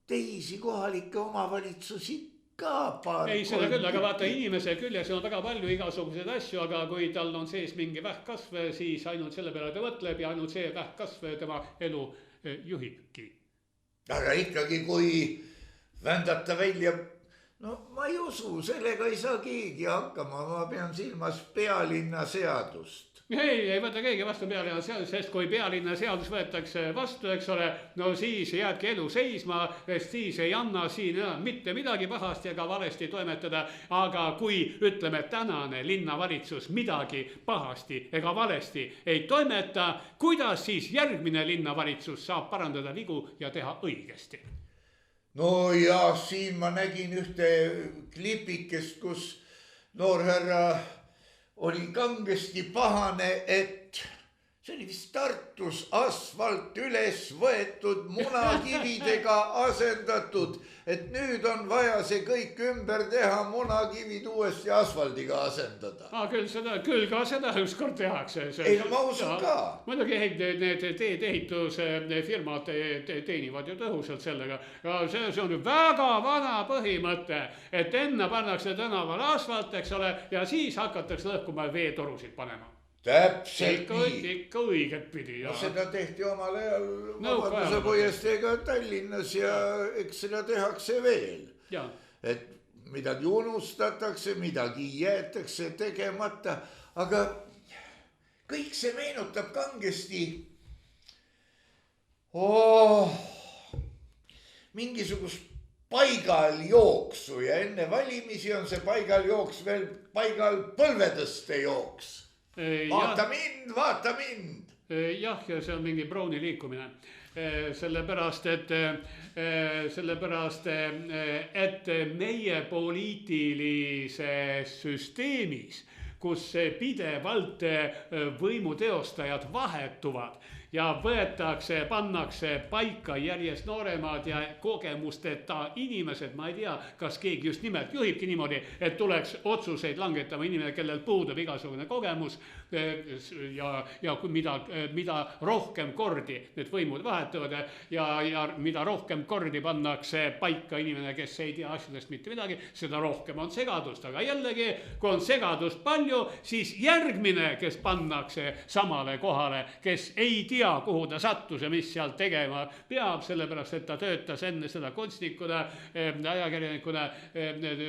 teisi kohalikke omavalitsusi ka paar. Ei, seda küll, aga vaata inimese küljes on väga palju igasuguseid asju, aga kui tal on sees mingi vähkkasv, siis ainult selle peale ta mõtleb ja ainult see vähkkasv tema elu juhibki. Aga ikkagi, kui vändata välja, no ma ei usu, sellega ei saa keegi hakkama, ma pean silmas pealinna seadust. Ei võta keegi vastu pealinna seadus, sest kui pealinna seadus võetakse vastu, eks ole, no siis jääbki elu seisma, sest siis ei anna siin enam mitte midagi pahasti ega valesti toimetada, aga kui ütleme tänane linnavalitsus midagi pahasti ega valesti ei toimeta, kuidas siis järgmine linnavalitsus saab parandada vigu ja teha õigesti? no ja siin ma nägin ühte klipikest, kus noorhärra oli kangesti pahane, et see oli vist Tartus asfalt üles võetud, munakividega asendatud, et nüüd on vaja see kõik ümber teha, munakivid uuesti asfaldiga asendada. Küll ka seda ükskord tehakse. Ei, no ma usun ka. Muidugi need teedeehitusfirmad teenivad ju tõhusalt sellega. See on väga vana põhimõte, et enne pannakse tänaval asfalt, eks ole, ja siis hakatakse lõhkuma veetorusid panema. Täpselt nii. Ikka õiget pidi. No seda tehti omal ajal Vabaduse puiesteega Tallinnas ja eks seda tehakse veel. Et midagi unustatakse, midagi jäetakse tegemata, aga kõik see meenutab kangesti mingisugust paigaljooksu ja enne valimisi on see paigaljooks veel paigal põlvetõste jooks. Vaata mind. Jah, ja see on mingi Browni liikumine. Sellepärast, et meie poliitilises süsteemis, kus pidevalt võimuteostajad vahetuvad ja pannakse paika järjest nooremad ja kogemusteta inimesed, ma ei tea, kas keegi just nimelt juhibki niimoodi, et tuleks otsuseid langetama inimene, kellel puudub igasugune kogemus ja mida rohkem kordi need võimud vahetuvad ja mida rohkem kordi pannakse paika inimene, kes ei tea asjadest mitte midagi, seda rohkem on segadust, aga jällegi, kui on segadust palju, siis järgmine, kes pannakse samale kohale, kes ei tea, kuhu ta sattus ja mis seal tegema peab, sellepärast, et ta töötas enne seda kunstnikuna, ajakirjanikuna,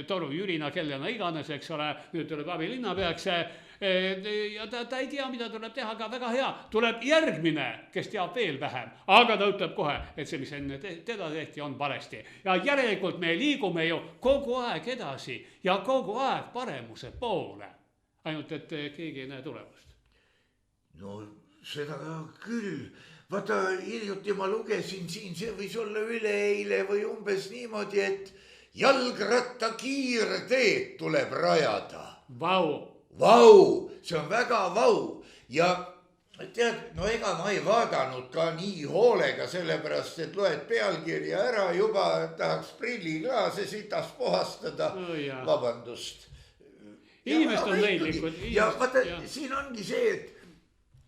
Toru Jürina, kellena iganes, eks ole, nüüd tuleb abilinnapeaks ja ta ei tea, mida tuleb teha, aga väga hea, tuleb järgmine, kes teab veel vähem, aga ta ütleb kohe, et see, mis enne teda tehti, on valesti. Ja järelikult me liigume ju kogu aeg edasi ja kogu aeg paremuse poole, ainult et keegi ei näe tulemust. No seda küll. Vaata, hiljuti ma lugesin siin, see võis olla üleeile või umbes niimoodi, et jalgratta kiirteed tuleb rajada. Vau, see on väga vau. Ja tead, no ega ma ei vaadanud ka nii hoolega, sellepärast, et loed pealkirja ära, juba tahaks prilliklaase sitas puhastada. Vabandust. Inimest on leidlikud. Ja vaata, siin ongi see, et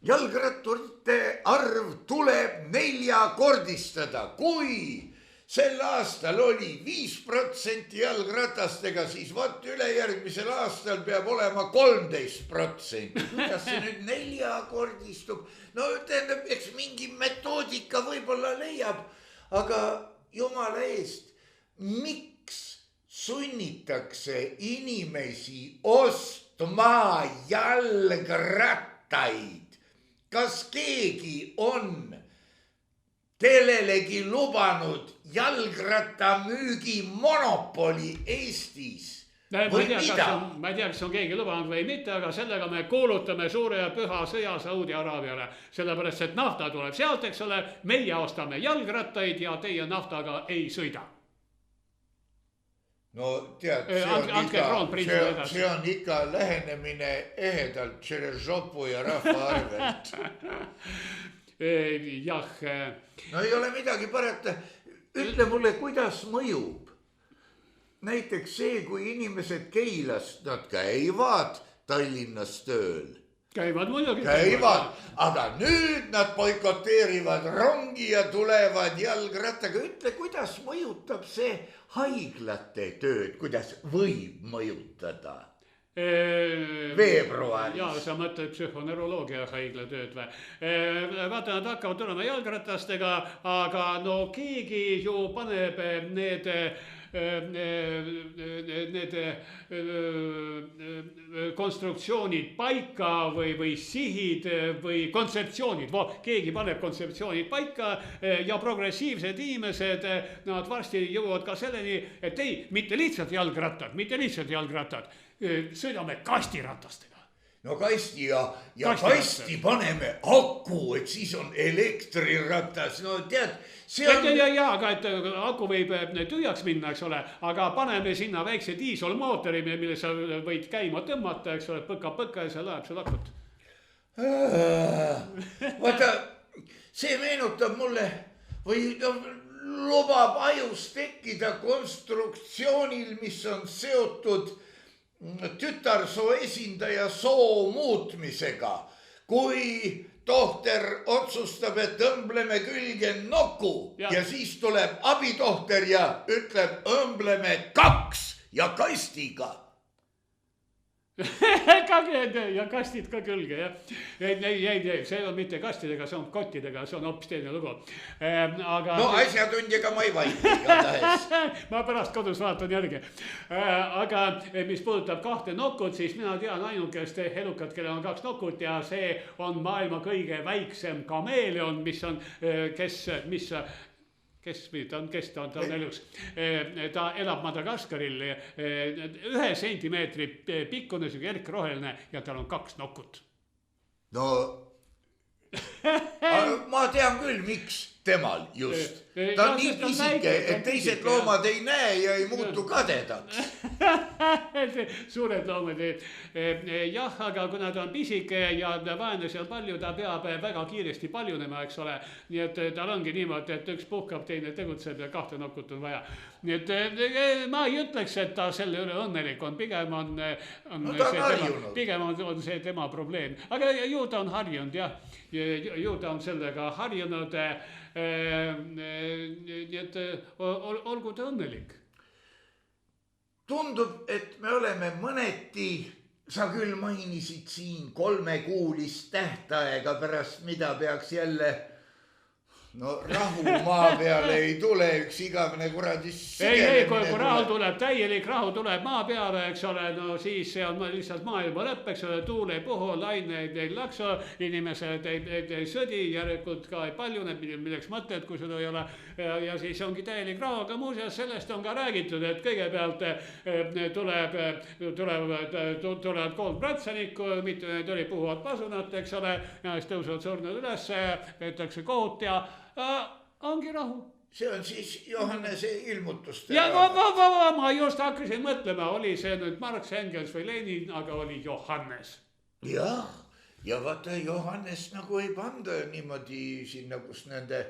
jalgratturite arv tuleb 4-kordistada. Kui sel aastal oli 5% jalgratastega, siis võt ülejärgmisel aastal peab olema 13%. Kuidas see nüüd 4-kordistub? No tähendab, eks mingi metoodika võib-olla leiab, aga jumala eest, miks sunnitakse inimesi ostma jalgrattaid? Kas keegi on kellelegi lubanud jalgrattamüügi monopoli Eestis? Ma ei tea, kas on keegi lubanud või mitte, aga sellega me kuulutame suure ja püha sõja Saudi Araabiale. Sellepärast, et nafta tuleb sealt, eks ole, meie ostame jalgrattaid ja teie naftaga ei sõida. No tead, see on ikka lähenemine ehedalt Tšerežopu ja rahva arvelt. Jah. No ei ole midagi parata. Ütle mulle, kuidas mõjub. Näiteks see, kui inimesed Keilast, nad käivad Tallinnas tööl. Käivad muidugi. Käivad, aga nüüd nad boikoteerivad rongi ja tulevad jalgrattaga. Ütle, kuidas mõjutab see haiglate tööd, kuidas võib mõjutada? Veebruaris. Jaa, sa mõtled psühhoneuroloogia haigla tööd või? Vaata, nad hakkavad tulema jalgratastega, aga no keegi ju paneb need konstruktsioonid paika või sihid või kontseptsioonid. Keegi paneb kontseptsioonid paika ja progressiivsed inimesed, nad varsti jõuavad ka selleni, et ei, mitte lihtsalt jalgrattad, sõidame kastiratastega. no kasti ja Kasti kasti paneme aku, et siis on elektriratas, no tead, see on. ja, aga et aku võib tühjaks minna, eks ole, aga paneme sinna väikse diisolmootori, mille sa võid käima tõmmata, eks ole, põka ja see läheb sul akut. Vaata, see meenutab mulle või lubab ajus tekkida konstruktsioonil, mis on seotud tütarsoo esindaja soo muutmisega. Kui tohter otsustab, et õmbleme külge noku ja siis tuleb abitohter ja ütleb, õmbleme 2 ja kastiga. ja kastid ka külge, jah. Ei, see on mitte kastidega, see on kottidega, see on hoopis teine lugu. Aga... No asjatundjaga ma ei vaidle igatahes. Ma pärast kodus vaatan järgi. Aga mis puudutab 2 nokut, siis mina tean ainukest elukat, kellel on 2 nokut ja see on maailma kõige väiksem kameeleon, kes ta on elus. Ta elab Madagaskaril 1 sentimeetri pikkune, siuke erkroheline ja tal on 2 nokut. No ma tean küll, miks temal just. Ta on nii pisike, et teised loomad ei näe ja ei muutu kadedaks. Suured loomad, jah, aga kuna ta on pisike ja vaene seal palju, ta peab väga kiiresti paljunema, eks ole. Nii et tal ongi niimoodi, et üks puhkab, teine tegutseb ja 2 nokut on vaja. Nii et ma ei ütleks, et ta selle üle õnnelik on, pigem on see tema probleem. Aga ju ta on harjunud, jah. Ju ta on sellega harjunud, nii et olgu ta õnnelik. Tundub, et me oleme mõneti, sa küll mainisid siin 3-kuulist tähtaega, pärast mida peaks jälle, no rahu maa peale ei tule, üks igavene kuradi ei, kui rahu tuleb, täielik rahu tuleb maa peale, eks ole, no siis see on lihtsalt maailma lõpp, eks ole, tuul ei puhu, laineid ei laksu, inimesed ei sõdi, järelikult ka ei paljune, milleks mõtled, kui seda ei ole, ja siis ongi täielik rahu, aga muuseas sellest on ka räägitud, et kõigepealt tulevad 3 pratsanikku, mitte need oli puhuvad pasunat, eks ole, ja siis tõusevad surnud üles, peetakse kohut ja ongi rahu. See on siis Johannese ilmutuste. Ja ma just hakkasin mõtlema, oli see nüüd Marx, Engels või Lenin, aga oli Johannes. Jah, ja vaata Johannes nagu ei panda niimoodi sinna, kus nende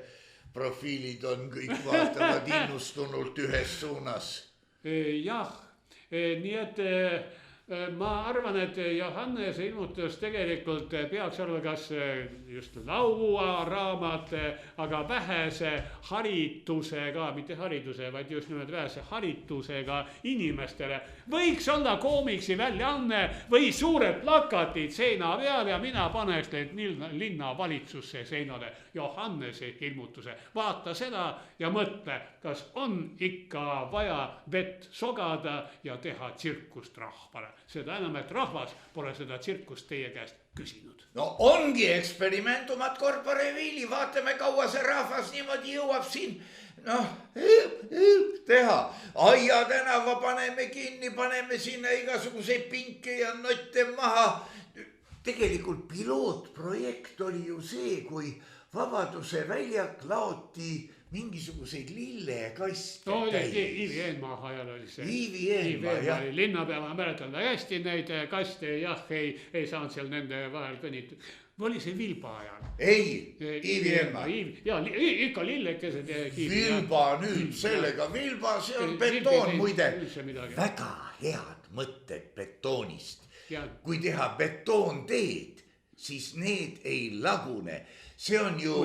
profiilid on, kõik vaatavad innustunult ühes suunas. Jah, nii et ma arvan, et Johannese ilmutus tegelikult peaks olla kas just lauaraamat, aga vähese haritusega, mitte hariduse, vaid just nimelt vähese haritusega inimestele. Võiks olla koomiksi väljaanne või suured plakatid seina peal ja mina paneks neid linnavalitsusse seinale Johannese ilmutuse. Vaata seda ja mõtle, kas on ikka vaja vett sogada ja teha tsirkust rahvale. Seda enam, et rahvas pole seda tsirkust teie käest küsinud. No ongi eksperimentumat corpore vili, vaatame kaua see rahvas niimoodi jõuab siin, teha. Aia tänava paneme kinni, paneme sinna igasuguseid pinke ja notte maha. Tegelikult pilootprojekt oli ju see, kui Vabaduse väljak laoti mingisuguseid lillekaste täis. Iivi Eenmaa ajal oli see. Iivi Eenmaa, jah. Linnapea, ma mäletan väga hästi neid kaste, jah, ei saanud seal nende vahel kõnitud. Oli see Vilba ajal? Ei, Iivi Eenmaa. Ja ikka lillekesed. Vilba nüüd sellega, Vilba, see on betoon muide. Väga head mõtted betoonist. Kui teha betoonteed, siis need ei lagune. See on ju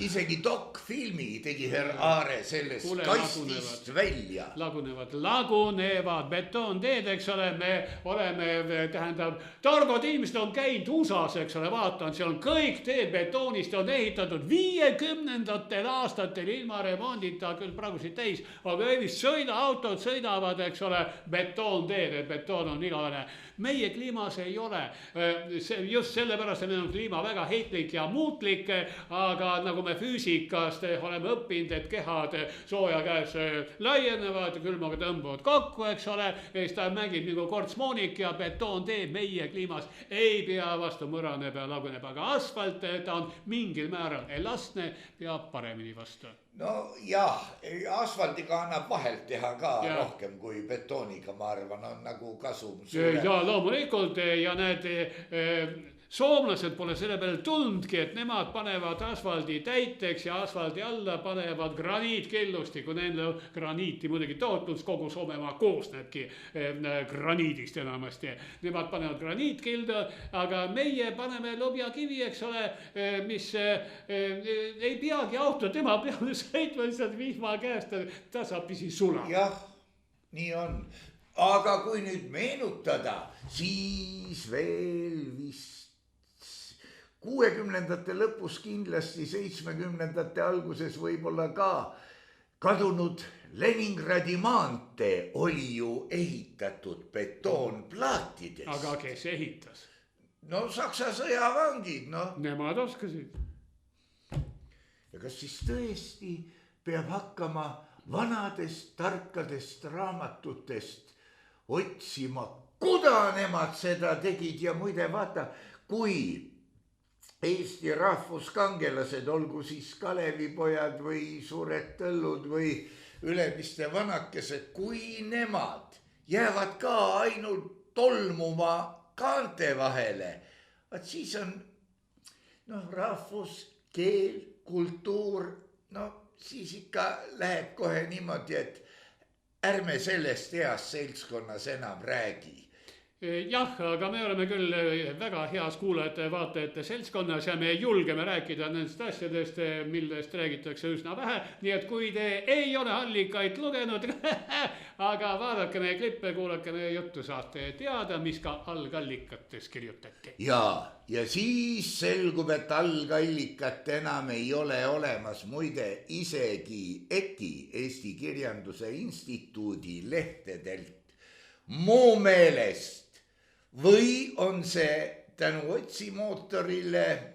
isegi dokfilmi tegi Herr Aare sellest kastist välja. Lagunevad betoonteed, eks ole, me oleme, tähendab, targad inimesed on käinud USAs, eks ole, vaatan, see on kõik teed betoonist on ehitatud 50ndatel aastatel ilma remondita, küll praegusid täis, aga autod sõidavad, eks ole, betoonteed, betoon on igavene. Meie kliimas ei ole, just sellepärast, et meil on kliima väga heitlik ja muu muutlik, aga nagu me füüsikast oleme õppinud, et kehad sooja käes laienevad, külmaga tõmbuvad kokku, eks ole, ja siis ta mängib nagu kortsmoonik ja betoon teeb meie kliimas ei pea vastu, mõraneb ja laguneb, aga asfalt, ta on mingil määral elastne, peab paremini vastu. No jah, asfaldiga annab vahelt teha ka rohkem kui betooniga, ma arvan, on nagu kasum suurem. Ja loomulikult ja need soomlased pole selle peale tulnudki, et nemad panevad asfaldi täiteks ja asfaldi alla panevad graniitkillusti, kui neil graniiti muidugi tootnud, kogu Soomemaa koosnebki graniidist enamasti. Nemad panevad graniitkildu, aga meie paneme lubjakivi, eks ole, mis ei peagi auto tema peale sõitma, lihtsalt vihma käest tasapisi sula. Jah, nii on. Aga kui nüüd meenutada, siis veel vist 60ndate lõpus kindlasti 70ndate alguses võib-olla ka kadunud Leningradi maantee oli ju ehitatud betoonplaatidest. Aga kes ehitas? No Saksa sõjavangid, noh. Nemad oskasid. Ja kas siis tõesti peab hakkama vanadest tarkadest raamatutest otsima, kuda nemad seda tegid ja muide vaata, kui Eesti rahvuskangelased, olgu siis Kalevipojad või Suured Tõllud või Ülemiste vanakesed, kui nemad jäävad ka ainult tolmuma kaante vahele, vaat siis on rahvus, keel, kultuur, siis ikka läheb kohe niimoodi, et ärme sellest heast seltskonnas enam räägi. Jah, aga me oleme küll väga heas kuulajate vaatajate seltskonnas ja me julgeme rääkida nendest asjadest, millest räägitakse üsna vähe. Nii et kui te ei ole allikaid lugenud, aga vaadake meie klippe, kuulake meie juttu, saate teada, mis ka algallikates kirjutati. Ja siis selgub, et algallikat enam ei ole olemas. Muide, isegi EKI, Eesti Kirjanduse Instituudi lehtedelt muu meelest. Või on see tänu otsimootorile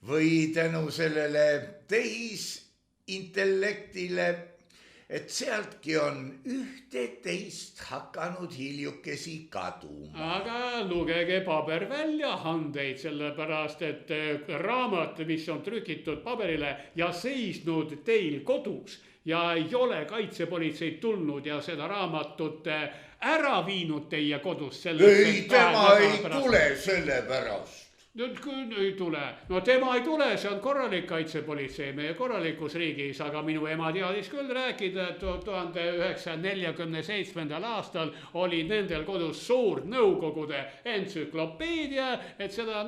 või tänu sellele tehisintellektile, et sealtki on ühte-teist hakanud hiljukesi kaduma. Aga lugege paberväljahandeid, sellepärast et raamat, mis on trükitud paberile ja seisnud teil kodus ja ei ole kaitsepolitseid tulnud ja seda raamatut ära viinud teie kodus. Ei, tema ei tule selle pärast. Nüüd küll ei tule. No tema ei tule, see on korralik kaitsepolitsei meie korralikus riigis, aga minu ema teadis küll rääkida, et 1947. aastal oli nendel kodus suur nõukogude entsüklopeedia, et seda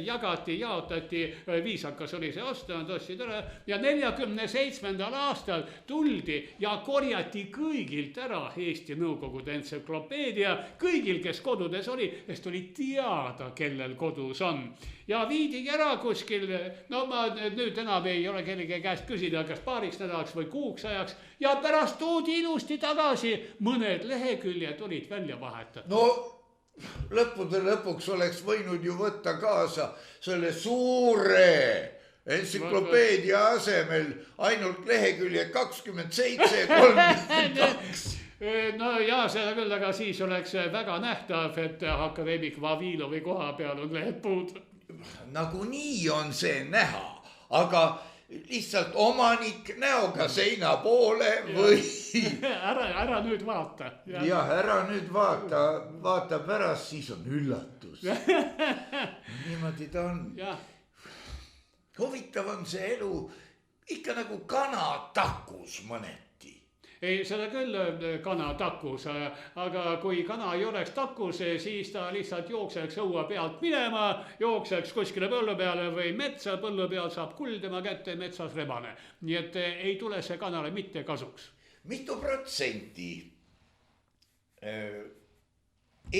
jagati, jaotati, viisakas oli see osta, nad ostsid ära ja 47. aastal tuldi ja korjati kõigilt ära Eesti nõukogude entsüklopeedia, kõigil, kes kodudes oli, sest oli teada, kellel kodus on. Ja viidigi ära kuskil, ma nüüd enam ei ole kellegi käest küsida, kas paariks nädalaks või kuuks ajaks ja pärast toodi ilusti tagasi, mõned leheküljed olid välja vahetatud. No lõppude lõpuks oleks võinud ju võtta kaasa selle suure entsüklopeedia asemel ainult lehekülje 27, 32. No ja seda küll, aga siis oleks väga nähtav, et akadeemik Vavilovi koha peal on lehed puud. Nagunii on see näha, aga lihtsalt omanik näoga seina poole või... Ära nüüd vaata. Jah, ära nüüd vaata pärast, siis on üllatus. Niimoodi ta on. Huvitav on see elu ikka nagu kana takus mõneti. Ei, seda küll kana takus, aga kui kana ei oleks takus, siis ta lihtsalt jookseks õua pealt minema, jookseks kuskile põllu peale või metsa, põllu peal saab kuld tema kätte, metsas rebane. Nii et ei tule see kanale mitte kasuks. Mitu protsenti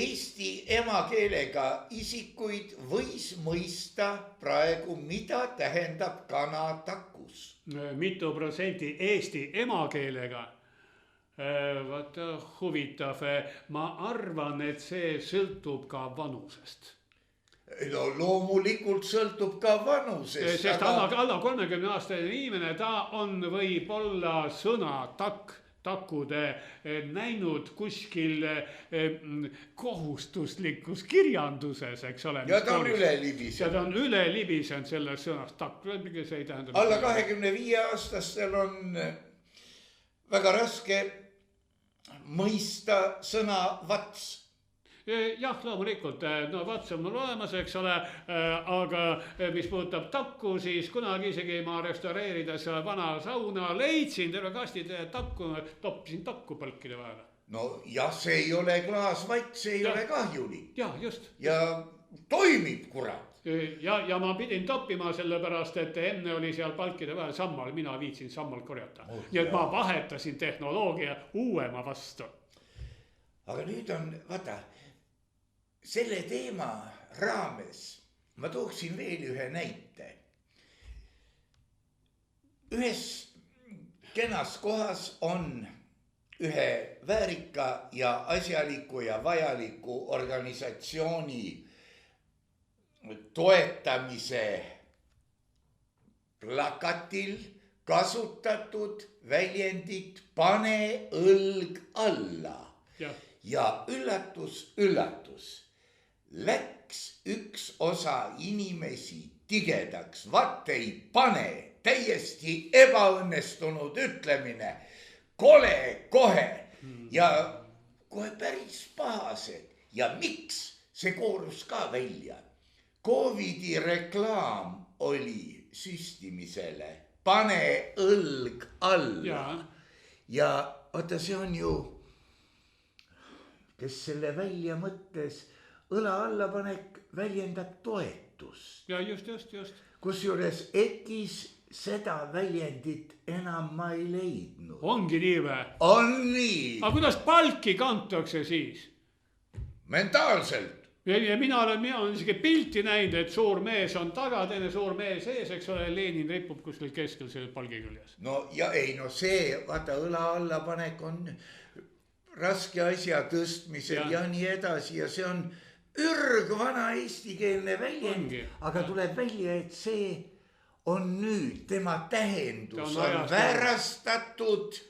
Eesti emakeelega isikuid võis mõista praegu, mida tähendab kana takus? Mitu protsenti Eesti emakeelega? Vaata huvitav, ma arvan, et see sõltub ka vanusest. no loomulikult sõltub ka vanusest. Sest alla 30-aastane inimene, ta on võib-olla sõna takkude näinud kuskil kohustuslikus kirjanduses, eks ole. Ja ta on üle libisenud. Ja ta on üle libisenud sellest sõnast takk. See ei tähenda. Alla 25-aastastel on väga raske mõista sõna vats. Jah, loomulikult, no vats on mul olemas, eks ole, aga mis puudutab takku, siis kunagi isegi ma restaureerides vana sauna leidsin terve kastide takku, toppisin takku põlkide vahele. No jah, see ei ole klaasvats, see ei ole kahjulik. Jah, just. Ja toimib, kurat. Ja ma pidin toppima sellepärast, et enne oli seal palkide vahel sammal, mina viitsin sammal korjata. Nii et ma vahetasin tehnoloogia uuema vastu. Aga nüüd on, vaata, selle teema raames ma tooksin veel ühe näite. Ühes kenas kohas on ühe väärika ja asjaliku ja vajaliku organisatsiooni toetamise plakatil kasutatud väljendit pane õlg alla. Ja üllatus, läks üks osa inimesi tigedaks, vaat ei pane, täiesti ebaõnnestunud ütlemine, kole kohe ja kohe päris pahased. Ja miks see koorus ka välja? Covidi reklaam oli süstimisele, pane õlg alla. Ja oota, see on ju, kes selle välja mõttes, õla allapanek väljendab toetust. Ja just. Kusjuures EKis seda väljendit enam ma ei leidnud. Ongi nii või? On nii. Aga kuidas palki kantakse siis? Mentaalselt. Ja mina olen isegi pilti näinud, et suur mees on taga, teine suur mees ees, eks ole, Lenin ripub kuskil keskel selle palgi küljes. No ja ei, no see, vaata, õla allapanek on raske asja tõstmisel ja nii edasi ja see on ürgvana eestikeelne väljend, aga tuleb välja, et see on nüüd, tema tähendus on väärastatud.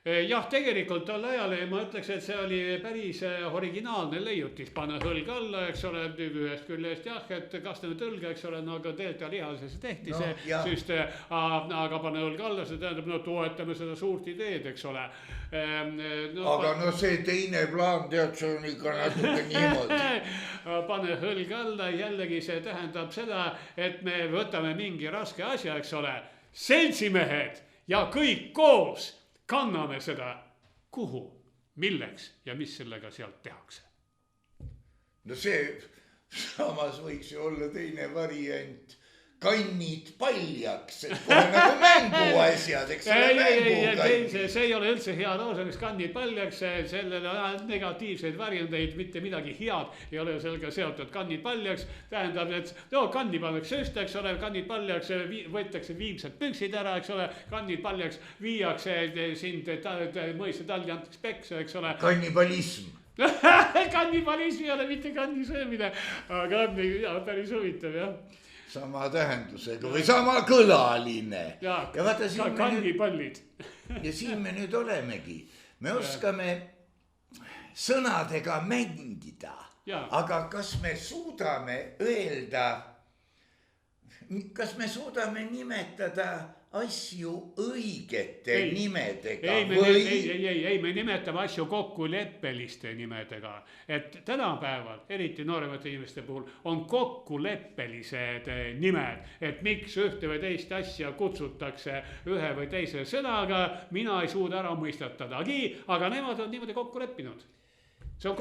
Jah, tegelikult tol ajal ma ütleks, et see oli päris originaalne leiutis, pane õlg alla, eks ole, ühest küljest jah, et kas nüüd õlg, eks ole, no aga delta lihases tehti see süst, aga pane õlg alla, see tähendab, no toetame seda suurt ideed, eks ole. Aga no see teine plaan, tead, see on ikka natuke niimoodi. Pane õlg alla, jällegi see tähendab seda, et me võtame mingi raske asja, eks ole, seltsimehed ja kõik koos kanname seda, kuhu, milleks ja mis sellega sealt tehakse. No see samas võiks ju olla teine variant. Kannid paljaks, et kohe nagu mänguasjad, eks ole, mängukannid. See ei ole üldse hea lauseks, kannid paljaks, sellele negatiivseid varianteid, mitte midagi head ei ole sellega seotud. Kannid paljaks tähendab, et kannid pannakse süst, eks ole, kannid paljaks, võetakse viimsed püksid ära, eks ole, kannid paljaks, viiakse sind mõiste talli antakse peksa, eks ole. Kannibalism. Kannibalism ei ole mitte kannisöömine, aga on päris huvitav, jah. Sama tähendusega või sama kõlaline. Ja vaata, kannipallid. Ja siin me nüüd olemegi. Me oskame sõnadega mängida. Aga kas me suudame öelda, kas me suudame nimetada asju õigete nimedega või? Ei, me nimetame asju kokkuleppeliste nimedega. Et tänapäeval, eriti nooremate inimeste puhul, on kokkuleppelised nimed. Et miks ühte või teist asja kutsutakse ühe või teise sõnaga, mina ei suuda ära mõistatadagi, aga nemad on niimoodi kokku leppinud. Ja,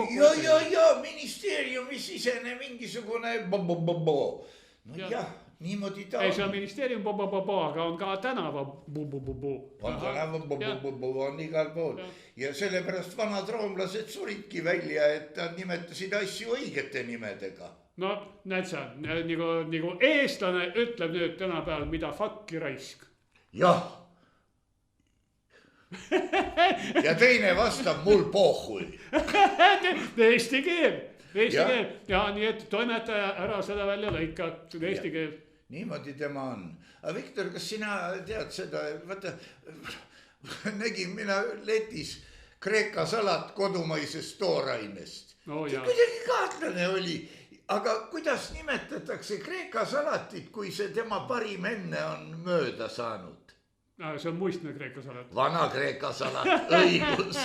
ministeeriumi sisene mingisugune no jah. Niimoodi ta on. Ei, see on ministeerium, aga on ka tänava on tänava on igal pool. Ja sellepärast vanad roomlased suridki välja, et nad nimetasid asju õigete nimedega. No näed sa, nagu eestlane ütleb nüüd tänapäeval, mida fakki raisk. Jah. Ja teine vastab mul pohhui. Eesti keel. Eesti keel ja nii, et toimetaja ära seda välja lõika, eesti keel. Niimoodi tema on. Aga Viktor, kas sina tead seda, vaata, nägin mina letis Kreeka salat kodumaisest toorainest. Kuidagi kaatlane oli. Aga kuidas nimetatakse Kreeka salatit, kui see tema parim enne on mööda saanud? See on muistne Kreeka salat. Vana Kreeka salat, õigus.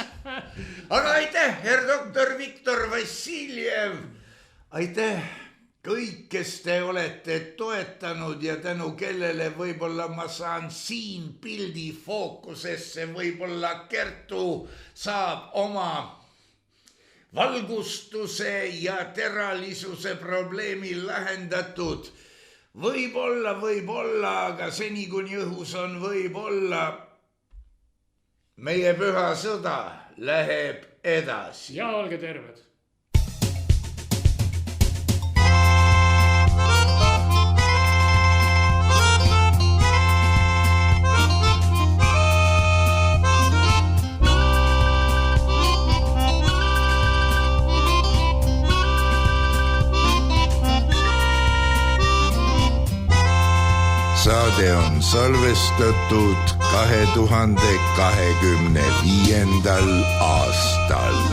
Aga aitäh, herr doktor Viktor Vassiljev. Aitäh kõik, kes te olete toetanud ja tänu kellele võib-olla ma saan siin pildi fookusesse, võib-olla Kertu saab oma valgustuse ja teralisuse probleemi lahendatud. Võib-olla, aga seni kuni õhus on võib-olla meie püha sõda läheb edasi. Ja olge terved. Saade on salvestatud 2025. aastal.